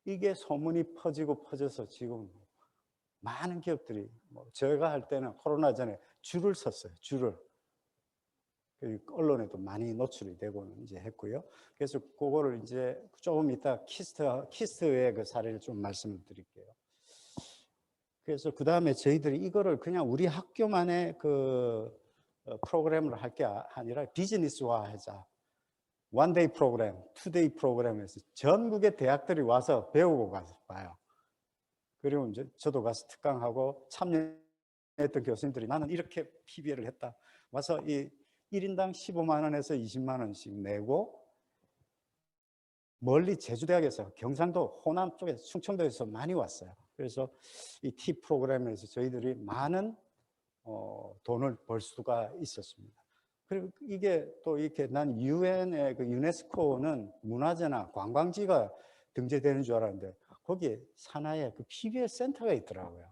S2: 이게 소문이 퍼져서 지금 많은 기업들이 제가 할 때는 코로나 전에 줄을 섰어요. 줄을. 언론에도 많이 노출이 되고는 이제 했고요. 그래서 그거를 이제 조금 이따 키스트의 그 사례를 좀 말씀을 드릴게요. 그래서 그 다음에 저희들이 이거를 그냥 우리 학교만의 그 프로그램을 할 게 아니라 비즈니스화하자. 원데이 프로그램, 투데이 프로그램에서 전국의 대학들이 와서 배우고 가서 봐요. 그리고 이제 저도 가서 특강하고 참여했던 교수님들이 나는 이렇게 PBL을 했다. 와서 이 1인당 15만 원에서 20만 원씩 내고 멀리 제주대학에서 경상도 호남 쪽에서 충청도에서 많이 왔어요. 그래서 이 T 프로그램에서 저희들이 많은 돈을 벌 수가 있었습니다. 그리고 이게 또 이렇게 난 유엔의 그 유네스코는 문화재나 관광지가 등재되는 줄 알았는데 거기에 산하에 그 PBL 센터가 있더라고요.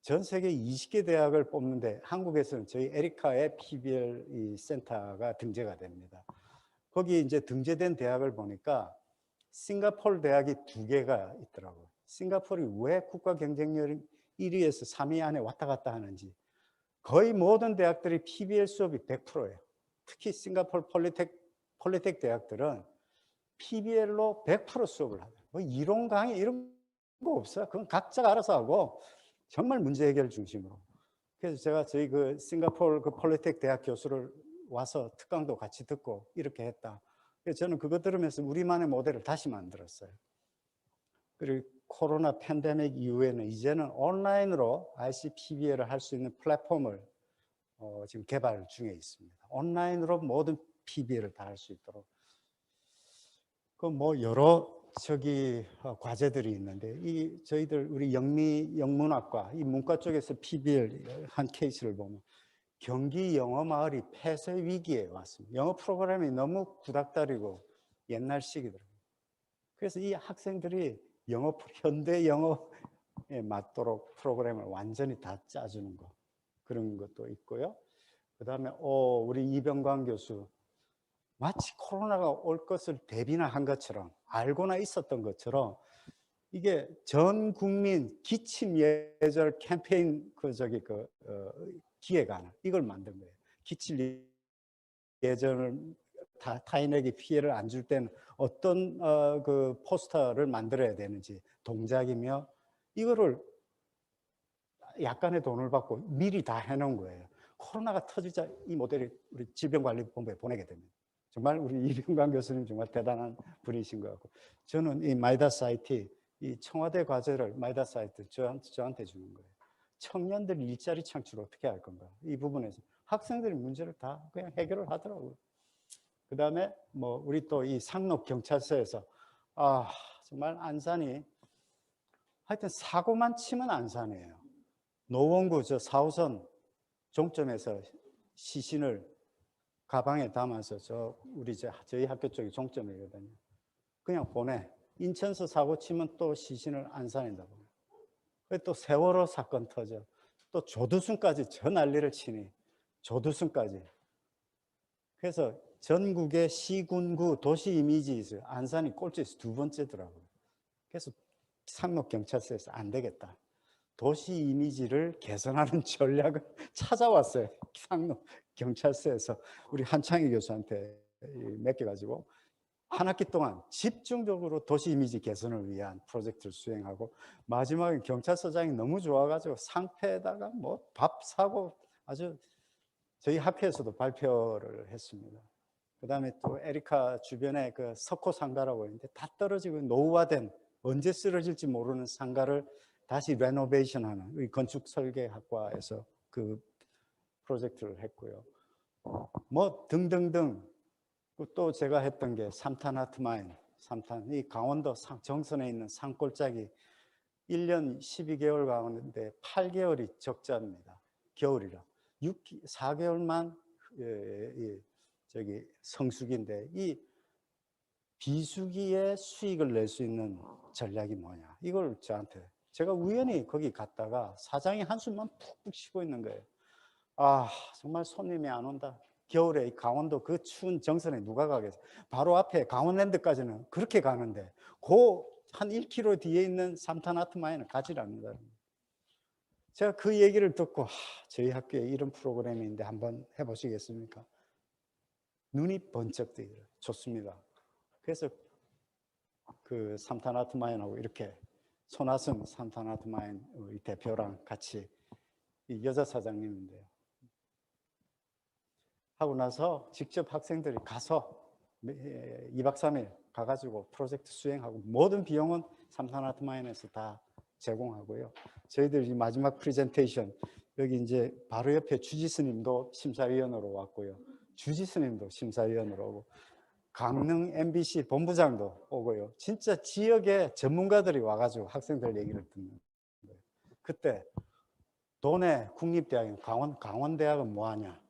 S2: 전 세계 20개 대학을 뽑는데 한국에서는 저희 에리카의 PBL 이 센터가 등재가 됩니다. 거기 이제 등재된 대학을 보니까 싱가포르 대학이 2개가 있더라고요. 싱가포르이 왜 국가 경쟁력 1위에서 3위 안에 왔다 갔다 하는지. 거의 모든 대학들이 PBL 수업이 100%예요. 특히 싱가포르 폴리텍 대학들은 PBL로 100% 수업을 하죠. 뭐 이론 강의 이런 거 없어요. 그건 각자가 알아서 하고 정말 문제 해결 중심으로. 그래서 제가 저희 그 싱가포르 그 폴리텍 대학 교수를 와서 특강도 같이 듣고 이렇게 했다. 그래서 저는 그거 들으면서 우리만의 모델을 다시 만들었어요. 그리고 코로나 팬데믹 이후에는 이제는 온라인으로 ICPBL을 할 수 있는 플랫폼을 지금 개발 중에 있습니다. 온라인으로 모든 PBL을 다 할 수 있도록. 그 뭐 여러 과제들이 있는데 이 저희들 우리 영문학과 이 문과 쪽에서 PBL 한 케이스를 보면 경기 영어 마을이 폐쇄 위기에 왔습니다. 영어 프로그램이 너무 구닥다리고 옛날식이더라고요. 그래서 이 학생들이 현대 영어에 맞도록 프로그램을 완전히 다 짜주는 거 그런 것도 있고요. 그 다음에 우리 이병광 교수 마치 코로나가 올 것을 대비나 한 것처럼 알고나 있었던 것처럼 이게 전 국민 기침 예절 캠페인 기획안 이걸 만든 거예요. 기침 예절을 타인에게 피해를 안 줄 때는 어떤 그 포스터를 만들어야 되는지 동작이며 이거를 약간의 돈을 받고 미리 다 해놓은 거예요. 코로나가 터지자 이 모델이 우리 질병관리본부에 보내게 됩니다. 정말 우리 이병관 교수님 정말 대단한 분이신 것 같고 저는 이 마이다스 IT 이 청와대 과제를 마이다스 IT 저한테 주는 거예요. 청년들 일자리 창출 어떻게 할 건가 이 부분에서 학생들이 문제를 다 그냥 해결을 하더라고요. 그 다음에 뭐 우리 또 이 상록 경찰서에서 정말 안산이 하여튼 사고만 치면 안산이에요. 노원구 저 4호선 종점에서 시신을 가방에 담아서 저희 학교 쪽이 종점이거든요. 그냥 보내. 인천서 사고 치면 또 시신을 안산에다 보내. 또 세월호 사건 터져. 또 조두순까지 저 난리를 치니 조두순까지. 그래서 전국의 시군구 도시 이미지 있어요. 안산이 꼴찌에서 2번째더라고요. 그래서 상록경찰서에서 안 되겠다. 도시 이미지를 개선하는 전략을 찾아왔어요. 상록경찰서에서 우리 한창희 교수한테 맡겨가지고 한 학기 동안 집중적으로 도시 이미지 개선을 위한 프로젝트를 수행하고 마지막에 경찰서장이 너무 좋아가지고 상패에다가 뭐 밥 사고 아주 저희 학회에서도 발표를 했습니다. 그 다음에 또 에리카 주변에 그 석호 상가라고 있는데 다 떨어지고 노후화된 언제 쓰러질지 모르는 상가를 다시 레노베이션하는 우리 건축설계학과에서 그 프로젝트를 했고요. 뭐 등등등 또 제가 했던 게 삼탄 하트마인, 이 강원도 정선에 있는 산골짜기 1년 12개월 가운데 8개월이 적자입니다. 겨울이라 4개월만 성수기인데 이 비수기에 수익을 낼 수 있는 전략이 뭐냐 이걸 저한테 제가 우연히 거기 갔다가 사장이 한숨만 푹푹 쉬고 있는 거예요. 정말 손님이 안 온다. 겨울에 이 강원도 그 추운 정선에 누가 가겠어요? 바로 앞에 강원랜드까지는 그렇게 가는데 그 한 1km 뒤에 있는 삼탄아트마인은 가지 않는다. 제가 그 얘기를 듣고 저희 학교에 이런 프로그램이 있는데 한번 해보시겠습니까? 눈이 번쩍 뜨더라고요. 좋습니다. 그래서 그 삼탄아트마인하고 이렇게 손아승 삼탄아트마인 우리 대표랑 같이 이 여자 사장님인데요. 하고 나서 직접 학생들이 가서 2박 3일 가가지고 프로젝트 수행하고 모든 비용은 삼탄아트마인에서 다 제공하고요. 저희들 이 마지막 프레젠테이션 여기 이제 바로 옆에 주지스님도 심사위원으로 왔고요. 주지스님도 심사위원으로 오고 강릉 MBC 본부장도 오고요. 진짜 지역의 전문가들이 와가지고 학생들 얘기를 듣는 거예요. 그때 도내 국립대학인 강원대학은 뭐하냐?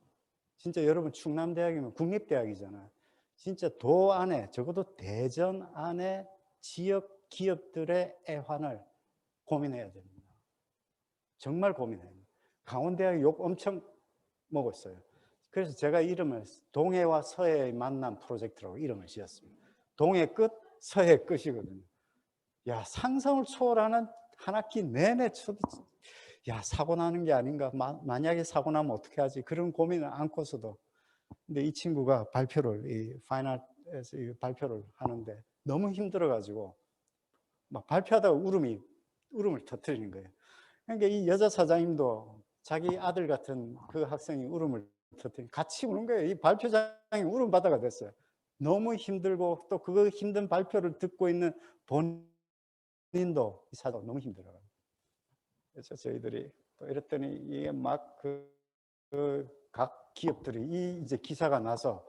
S2: 진짜 여러분 충남대학이면 국립대학이잖아요. 진짜 도 안에 적어도 대전 안에 지역 기업들의 애환을 고민해야 됩니다. 정말 고민해야 됩니다. 강원대학이 욕 엄청 먹었어요. 그래서 제가 이름을 동해와 서해의 만남 프로젝트라고 이름을 지었습니다. 동해 끝, 서해 끝이거든요. 야, 상상을 초월하는 한 학기 내내 야, 사고 나는 게 아닌가? 만약에 사고 나면 어떻게 하지? 그런 고민을 안고서도. 근데 이 친구가 발표를, 이 파인아트에서 발표를 하는데 너무 힘들어가지고 막 발표하다가 울음을 터뜨리는 거예요. 그러니까 이 여자 사장님도 자기 아들 같은 그 학생이 울음을 터뜨리고 같이 우는 거예요. 이 발표장이 울음바다가 됐어요. 너무 힘들고 또 그 힘든 발표를 듣고 있는 본인도 이 사장 너무 힘들어요. 그래서 저희들이 또 이랬더니 이게 막 각 기업들이 이 이제 기사가 나서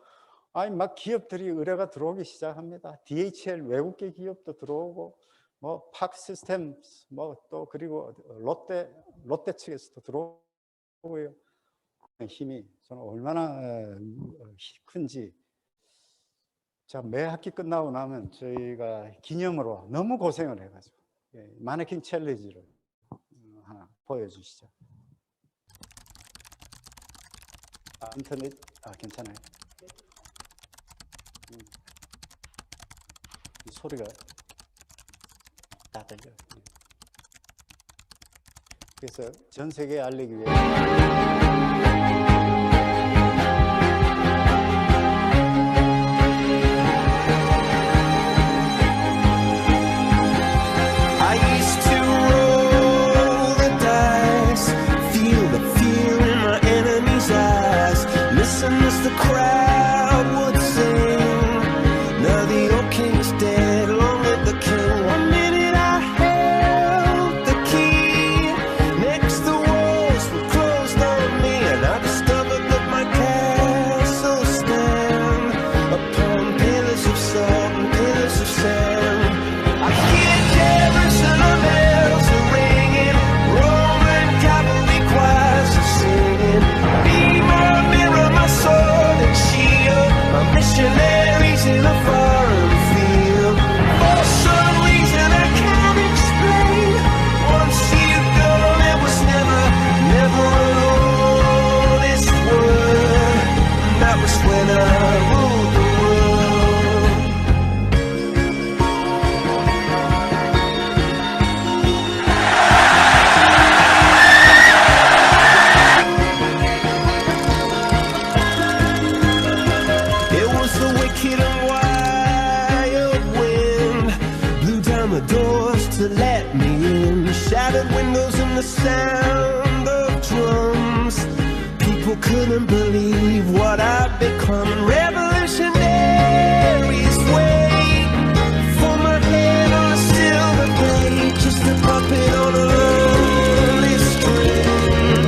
S2: 막 기업들이 의뢰가 들어오기 시작합니다. DHL 외국계 기업도 들어오고 뭐 팍시스템 뭐 또 그리고 롯데 측에서도 들어오고요. 힘이 저는 얼마나 큰지. 자, 매 학기 끝나고 나면 저희가 기념으로 너무 고생을 해가지고 마네킹 챌린지를 하나 보여주시죠. 인터넷 괜찮아요. 이 소리가 다 들려요. 그래서 전 세계에 알리기 위해
S5: As the crowd would sing, now the old king is dead, long live the king. 1 minute I held the key, next the walls were closed on me, and I discovered that my castle stand upon pillars of salt and pillars of sand. I hear Jerusalem bells are ringing, Roman cavalry choirs are singing. Be my mirror, my sword and shield, my missionaries in a foreign field. For some reason I can't explain, once you go there was never an honest word. That was when I ruled the world. It was the wicked and wild wind, blew down the doors to let me in, shattered windows and the sound of drums. People couldn't believe what I'd become. Revolutionaries wait for my head on a silver plate, just a puppet on a lonely string.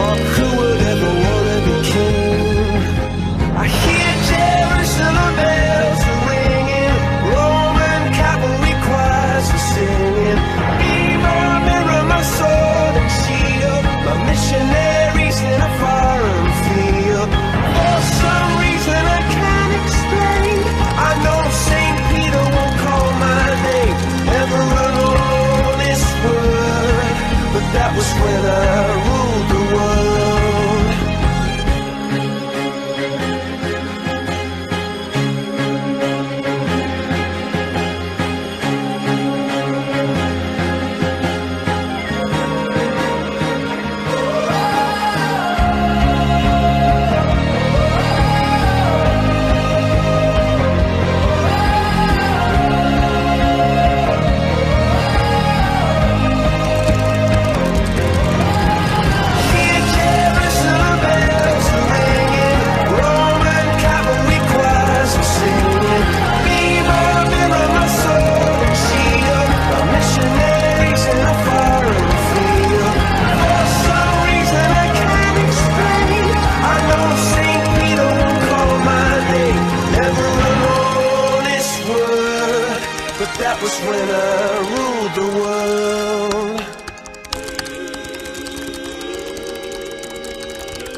S5: Oh, who would ever wanna be king? I hear Jerusalem bells are ringing, Roman cavalry choirs are singing. Be my mirror, my sword and shield, my missionaries in a foreign field. For some reason I can't explain, that was when I ruled the world.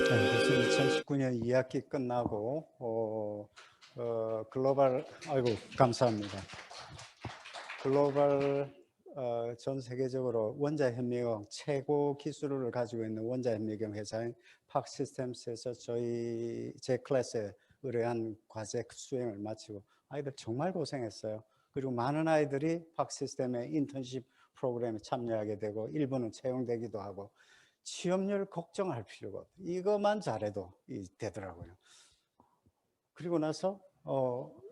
S2: 네, 2019년 2학기 끝나고 글로벌 감사합니다. 글로벌 전 세계적으로 원자 현미경 최고 기술을 가지고 있는 원자 현미경 회사인 팍 시스템스에서 제 클래스에 의뢰한 과제 수행을 마치고 아이들 정말 고생했어요. 그리고 많은 아이들이 팍 시스템의 인턴십 프로그램에 참여하게 되고 일부는 채용되기도 하고 취업률 걱정할 필요가 없어요. 이것만 잘해도 되더라고요. 그리고 나서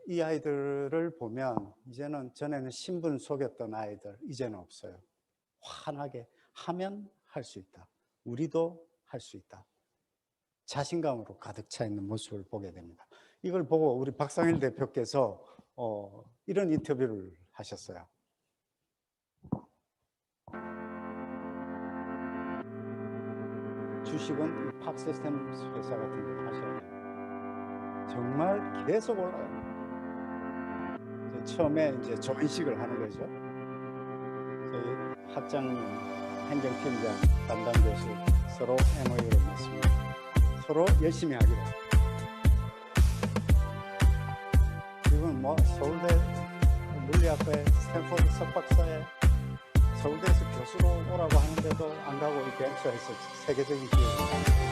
S2: 이 아이들을 보면 이제는 전에는 신분 속였던 아이들 이제는 없어요. 환하게 하면 할 수 있다. 우리도 할 수 있다. 자신감으로 가득 차 있는 모습을 보게 됩니다. 이걸 보고 우리 박상일 대표께서 이런 인터뷰를 하셨어요. 주식은 팍 시스템 회사 같은 데 하셔야 돼요. 정말 계속 올라요. 처음에 이제 조인식을 하는 거죠. 저희 학장님, 행정팀장, 담당 교수 서로 MOU를 맺습니다. 서로 열심히 하기로. 지금 뭐 서울대 물리학과에 스탠포드 석박사에 서울대에서 교수로 오라고 하는데도 안 가고 이 벤처에서 세계적인 기회를.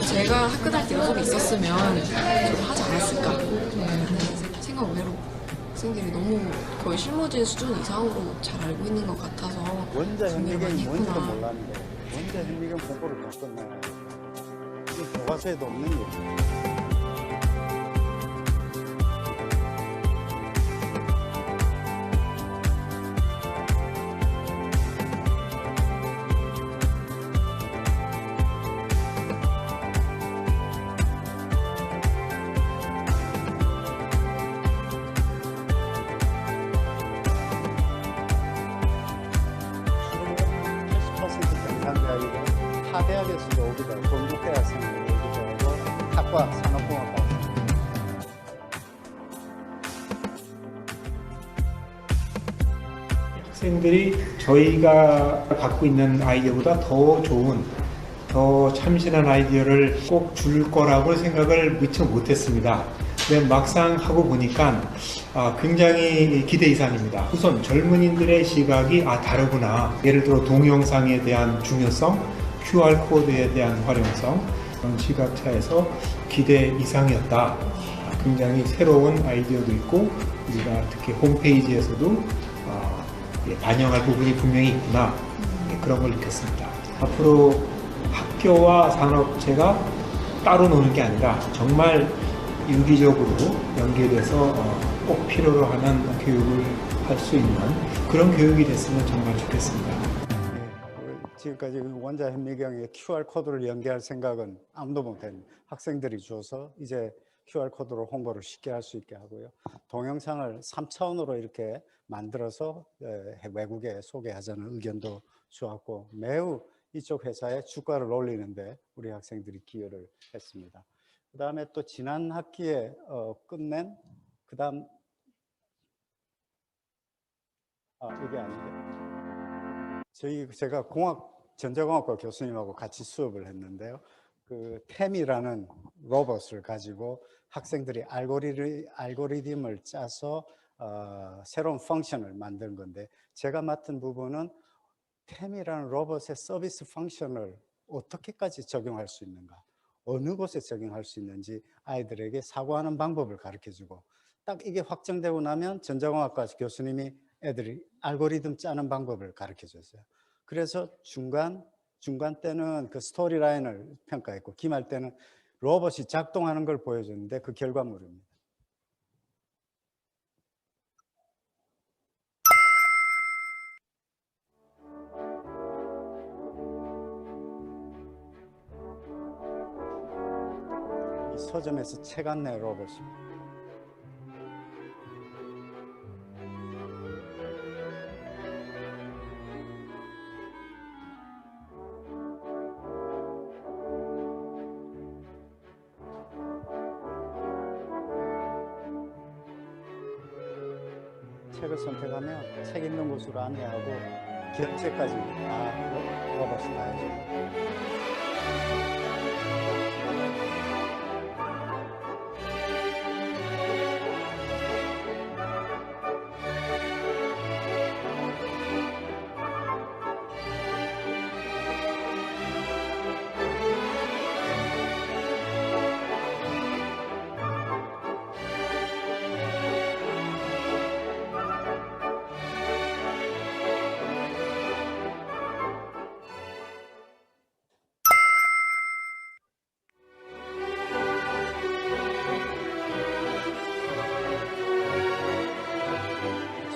S6: 제가 학교 다닐 때 연습이 있었으면 좀 하지 않았을까. 근데 생각 외로 학생들이 너무 거의 실무진 수준 이상으로 잘 알고 있는 것 같아서
S2: 원자
S6: 준비를 많이
S2: 현미경이 뭔지도
S6: 했구나.
S2: 몰랐는데 원자 현미경 공부를 더 끝내야 이 교과서에도 없는 일이에요. 타 대학에서도 오기도 하고 건국대학생도 오기도 하고 학과 산업공학과
S7: 학생들이 저희가 갖고 있는 아이디어보다 더 좋은, 더 참신한 아이디어를 꼭 줄 거라고 생각을 미처 못했습니다. 근데 막상 하고 보니까 굉장히 기대 이상입니다. 우선 젊은이들의 시각이 다르구나. 예를 들어 동영상에 대한 중요성, QR코드에 대한 활용성, 그런 시각차에서 기대 이상이었다. 굉장히 새로운 아이디어도 있고 우리가 특히 홈페이지에서도 반영할 부분이 분명히 있구나. 그런 걸 느꼈습니다. 앞으로 학교와 산업체가 따로 노는 게 아니라 정말 유기적으로 연계돼서 꼭 필요로 하는 교육을 할 수 있는 그런 교육이 됐으면 정말 좋겠습니다.
S2: 지금까지 원자 현미경에 QR코드를 연계할 생각은 아무도 못했는데 학생들이 줘서 이제 QR코드로 홍보를 쉽게 할 수 있게 하고요. 동영상을 3차원으로 이렇게 만들어서 외국에 소개하자는 의견도 좋았고 매우 이쪽 회사의 주가를 올리는데 우리 학생들이 기여를 했습니다. 그 다음에 또 지난 학기에 끝낸 그 다음 이게 아니죠. 제가 전자공학과 교수님하고 같이 수업을 했는데요. 그 템이라는 로봇을 가지고 학생들이 알고리즘을 짜서 새로운 펑션을 만든 건데 제가 맡은 부분은 템이라는 로봇의 서비스 펑션을 어떻게까지 적용할 수 있는가, 어느 곳에 적용할 수 있는지 아이들에게 사고하는 방법을 가르쳐주고 딱 이게 확정되고 나면 전자공학과 교수님이 애들이 알고리즘 짜는 방법을 가르쳐줬어요. 그래서 중간 때는 그 스토리라인을 평가했고 기말 때는 로봇이 작동하는 걸 보여줬는데 그 결과물입니다. 서점에서 책 안내 로봇입니다. 책을 선택하면 책 있는 곳으로 안내하고 결제까지 다 로봇이 다 해줍니다.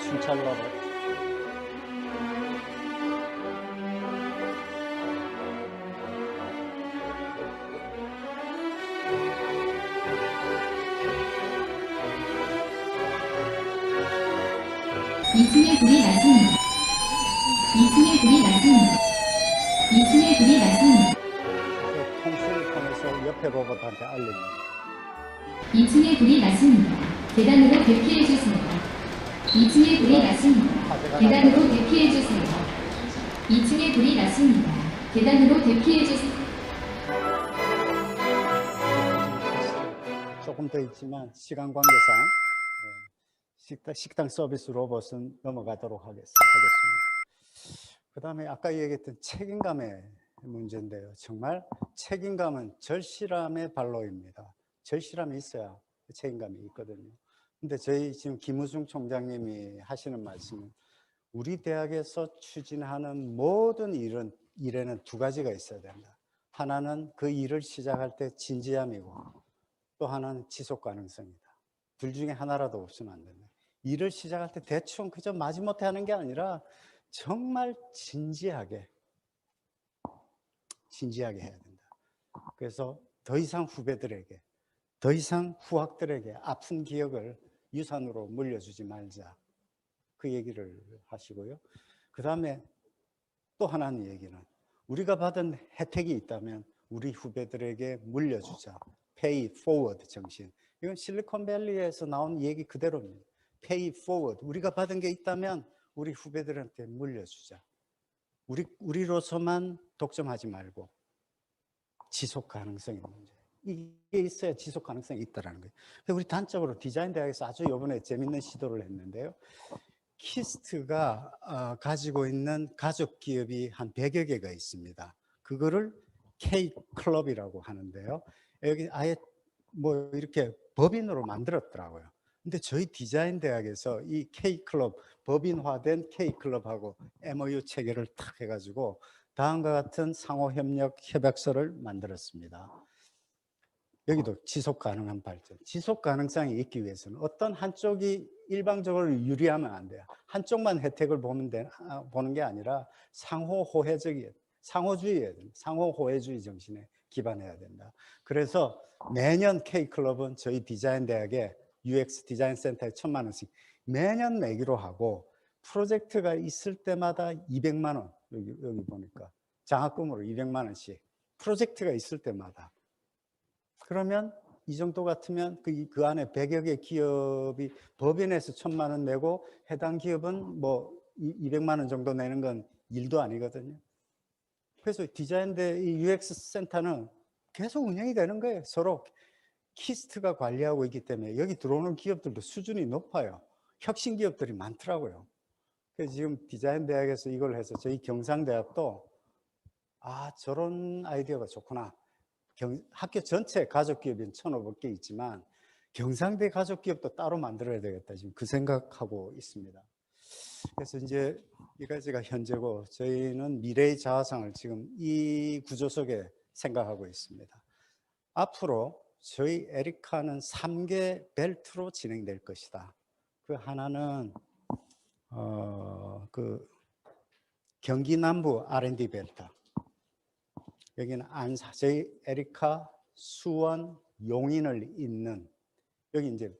S2: 순찰 로봇.
S8: 이층에 불이 났습니다. 2층에 불이 났습니다. 2층에 불이 났습니다.
S2: 통신을 통해서 옆에 로봇한테 알립니다.
S8: 2층에 불이 났습니다. 계단으로 대피해 주세요. 2층에 불이 났습니다. 계단으로 대피해 주세요. 2층에 불이 났습니다. 계단으로 대피해 주세요.
S2: 조금 더 있지만 시간 관계상 식당 서비스 로봇은 넘어가도록 하겠습니다. 그 다음에 아까 얘기했던 책임감의 문제인데요. 정말 책임감은 절실함의 발로입니다. 절실함이 있어야 책임감이 있거든요. 근데 저희 지금 김우중 총장님이 하시는 말씀은 우리 대학에서 추진하는 모든 일에는 두 가지가 있어야 된다. 하나는 그 일을 시작할 때 진지함이고 또 하나는 지속 가능성이다. 둘 중에 하나라도 없으면 안 된다. 일을 시작할 때 대충 그저 마지못해 하는 게 아니라 정말 진지하게 해야 된다. 그래서 더 이상 후배들에게, 더 이상 후학들에게 아픈 기억을 유산으로 물려주지 말자. 그 얘기를 하시고요. 그 다음에 또 하나는 얘기는 우리가 받은 혜택이 있다면 우리 후배들에게 물려주자. Pay forward 정신. 이건 실리콘밸리에서 나온 얘기 그대로입니다. Pay forward. 우리가 받은 게 있다면 우리 후배들한테 물려주자. 우리로서만 독점하지 말고 지속 가능성이 문제. 이게 있어야 지속 가능성이 있다라는 거예요. 그래서 우리 단적으로 디자인 대학에서 아주 이번에 재밌는 시도를 했는데요. 키스트가 가지고 있는 가족 기업이 한 100여 개가 있습니다. 그거를 K-클럽이라고 하는데요. 여기 아예 뭐 이렇게 법인으로 만들었더라고요. 근데 저희 디자인 대학에서 이 K-클럽, 법인화된 K-클럽하고 MOU 체결을 탁 해가지고 다음과 같은 상호협력 협약서를 만들었습니다. 여기도 지속 가능한 발전. 지속 가능성이 있기 위해서는 어떤 한쪽이 일방적으로 유리하면 안 돼요. 한쪽만 혜택을 보는 게 아니라 상호주의여야 된다. 상호호혜주의 정신에 기반해야 된다. 그래서 매년 K클럽은 저희 디자인 대학에 UX 디자인 센터에 1,000만 원씩 매년 내기로 하고 프로젝트가 있을 때마다 200만 원, 여기 보니까 장학금으로 200만 원씩 프로젝트가 있을 때마다. 그러면 이 정도 같으면 그 안에 100여 개 기업이 법인에서 1,000만 원 내고 해당 기업은 뭐 200만 원 정도 내는 건 일도 아니거든요. 그래서 디자인대 이 UX 센터는 계속 운영이 되는 거예요. 서로 키스트가 관리하고 있기 때문에 여기 들어오는 기업들도 수준이 높아요. 혁신 기업들이 많더라고요. 그래서 지금 디자인 대학에서 이걸 해서 저희 경상대학도 저런 아이디어가 좋구나. 학교 전체 가족기업은 1,500개 있지만 경상대 가족기업도 따로 만들어야 되겠다. 지금 그 생각하고 있습니다. 그래서 이제 이 가지가 현재고 저희는 미래의 자화상을 지금 이 구조 속에 생각하고 있습니다. 앞으로 저희 에리카는 3개 벨트로 진행될 것이다. 그 하나는 그 경기 남부 R&D 벨트. 여기는 안사, 저희 에리카, 수원, 용인을 잇는 여기 이제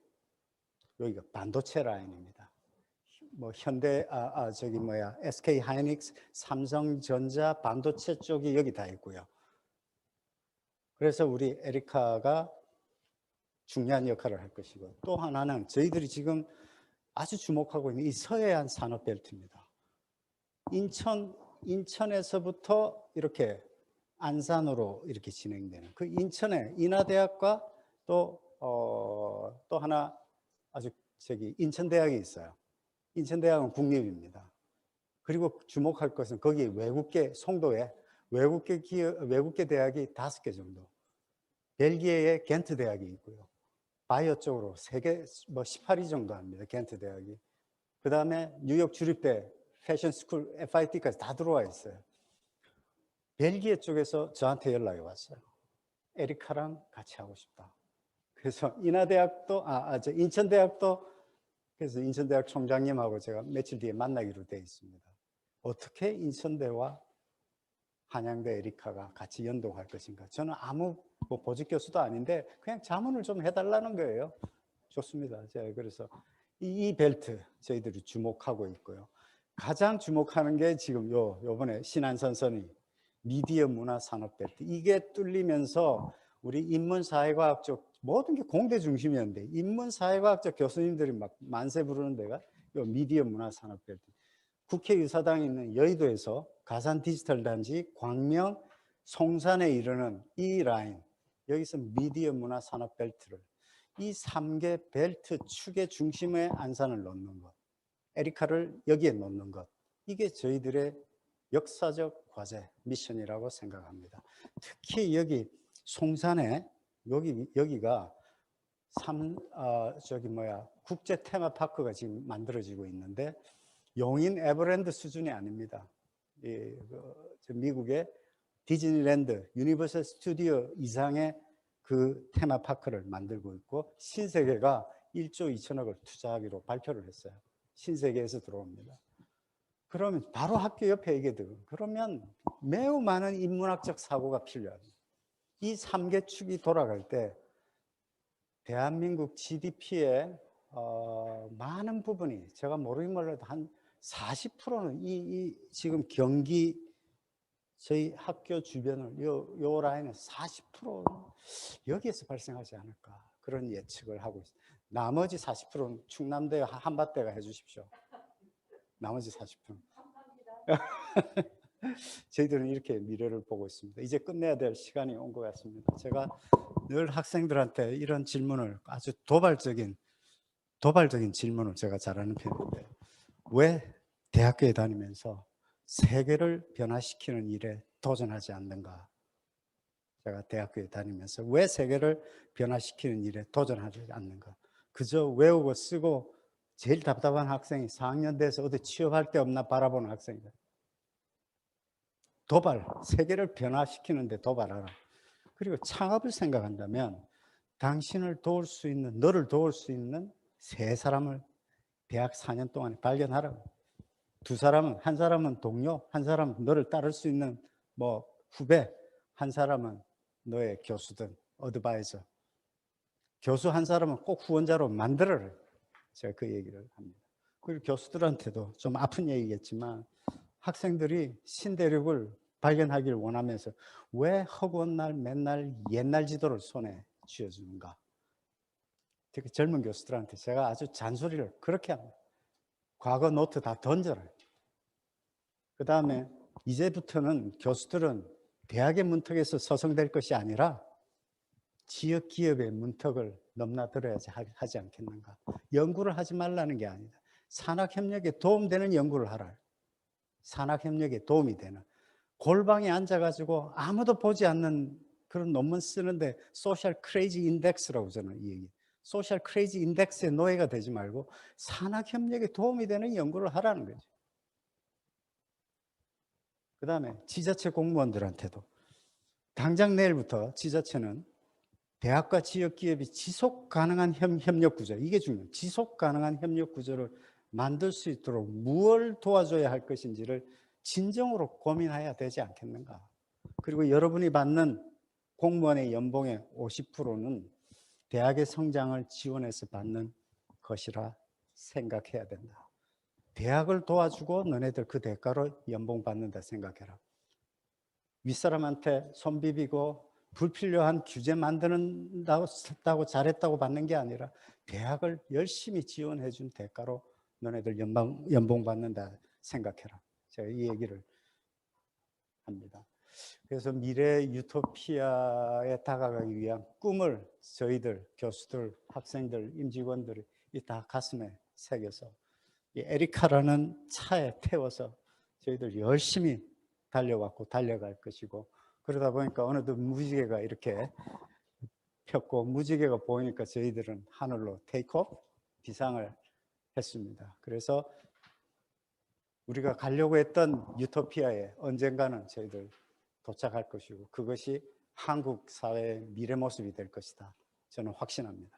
S2: 여기가 반도체 라인입니다. 뭐 현대 저기 뭐야 SK 하이닉스, 삼성전자 반도체 쪽이 여기 다 있고요. 그래서 우리 에리카가 중요한 역할을 할 것이고, 또 하나는 저희들이 지금 아주 주목하고 있는 이 서해안 산업벨트입니다. 인천에서부터 이렇게 안산으로 이렇게 진행되는 그 인천에 인하대학과 또 하나 아주 저기 인천대학이 있어요. 인천대학은 국립입니다. 그리고 주목할 것은 거기 외국계 송도에 외국계 대학이 5개 정도. 벨기에에 겐트 대학이 있고요. 바이오 쪽으로 세계 뭐 18위 정도 합니다. 겐트 대학이. 그 다음에 뉴욕 주립대 패션 스쿨 FIT까지 다 들어와 있어요. 벨기에 쪽에서 저한테 연락이 왔어요. 에리카랑 같이 하고 싶다. 그래서 인하대학도 저 인천대학도 그래서 인천대학 총장님하고 제가 며칠 뒤에 만나기로 되어 있습니다. 어떻게 인천대와 한양대 에리카가 같이 연동할 것인가. 저는 아무 뭐 보직 교수도 아닌데 그냥 자문을 좀 해달라는 거예요. 좋습니다. 제가 그래서 이 벨트 저희들이 주목하고 있고요. 가장 주목하는 게 지금 요번에 신한선선이 미디어 문화 산업 벨트, 이게 뚫리면서 우리 인문사회과학 쪽 모든 게 공대 중심이었는데 인문사회과학적 교수님들이 막 만세 부르는 데가 요 미디어 문화 산업 벨트. 국회의사당에 있는 여의도에서 가산 디지털 단지, 광명, 송산에 이르는 이 라인, 여기서 미디어 문화 산업 벨트를 이 3개 벨트 축의 중심에 안산을 놓는 것, 에리카를 여기에 놓는 것, 이게 저희들의 역사적 과제, 미션이라고 생각합니다. 특히 여기 송산에 여기가 국제 테마파크가 지금 만들어지고 있는데 용인 에버랜드 수준이 아닙니다. 미국의 디즈니랜드, 유니버설 스튜디오 이상의 그 테마파크를 만들고 있고 신세계가 1조 2천억을 투자하기로 발표를 했어요. 신세계에서 들어옵니다. 그러면 바로 학교 옆에 이게 되고 그러면 매우 많은 인문학적 사고가 필요합니다. 이 3개 축이 돌아갈 때 대한민국 GDP의 많은 부분이 제가 모르긴 몰라도 한 40%는 이 지금 경기 저희 학교 주변을 요 라인에서 40% 여기에서 발생하지 않을까 그런 예측을 하고 있습니다. 나머지 40%는 충남대와 한밭대가 해주십시오. 나머지 40%는 저희들은 이렇게 미래를 보고 있습니다. 이제 끝내야 될 시간이 온 것 같습니다. 제가 늘 학생들한테 이런 질문을 아주 도발적인 질문을 제가 잘하는 편인데 왜 대학교에 다니면서 세계를 변화시키는 일에 도전하지 않는가? 제가 대학교에 다니면서 왜 세계를 변화시키는 일에 도전하지 않는가? 그저 외우고 쓰고 제일 답답한 학생이 4학년 돼서 어디 취업할 데 없나 바라보는 학생이다. 도발, 세계를 변화시키는데 도발하라. 그리고 창업을 생각한다면 당신을 도울 수 있는, 너를 도울 수 있는 세 사람을 대학 4년 동안에 발견하라고. 두 사람은, 한 사람은 동료, 한 사람은 너를 따를 수 있는 뭐 후배, 한 사람은 너의 교수든 어드바이저. 교수 한 사람은 꼭 후원자로 만들어라. 제가 그 얘기를 합니다. 그리고 교수들한테도 좀 아픈 얘기겠지만 학생들이 신대륙을 발견하기를 원하면서 왜 허구한 날 맨날 옛날 지도를 손에 쥐어주는가. 특히 젊은 교수들한테 제가 아주 잔소리를 그렇게 합니다. 과거 노트 다 던져라. 그 다음에 이제부터는 교수들은 대학의 문턱에서 서성될 것이 아니라 지역 기업의 문턱을 넘나들어야지 하지 않겠는가. 연구를 하지 말라는 게 아니다. 산학협력에 도움되는 연구를 하라. 산학협력에 도움이 되는. 골방에 앉아가지고 아무도 보지 않는 그런 논문 쓰는데 소셜 크레이지 인덱스라고 저는 이 얘기. 소셜 크레이지 인덱스의 노예가 되지 말고 산학협력에 도움이 되는 연구를 하라는 거죠. 그 다음에 지자체 공무원들한테도 당장 내일부터 지자체는 대학과 지역기업이 지속 가능한 협력 구조, 이게 중요해요. 지속 가능한 협력 구조를 만들 수 있도록 무엇을 도와줘야 할 것인지를 진정으로 고민해야 되지 않겠는가. 그리고 여러분이 받는 공무원의 연봉의 50%는 대학의 성장을 지원해서 받는 것이라 생각해야 된다. 대학을 도와주고 너네들 그 대가로 연봉 받는다 생각해라. 윗사람한테 손 비비고 불필요한 규제 만드는다고 잘했다고 받는 게 아니라 대학을 열심히 지원해 준 대가로 너네들 연봉 받는다 생각해라. 제가 이 얘기를 합니다. 그래서 미래 유토피아에 다가가기 위한 꿈을 저희들 교수들, 학생들, 임직원들이 다 가슴에 새겨서 이 에리카라는 차에 태워서 저희들 열심히 달려왔고 달려갈 것이고, 그러다 보니까 어느덧 무지개가 이렇게 폈고 무지개가 보이니까 저희들은 하늘로 테이크오프 비상을 했습니다. 그래서 우리가 가려고 했던 유토피아에 언젠가는 저희들 도착할 것이고 그것이 한국 사회의 미래 모습이 될 것이다. 저는 확신합니다.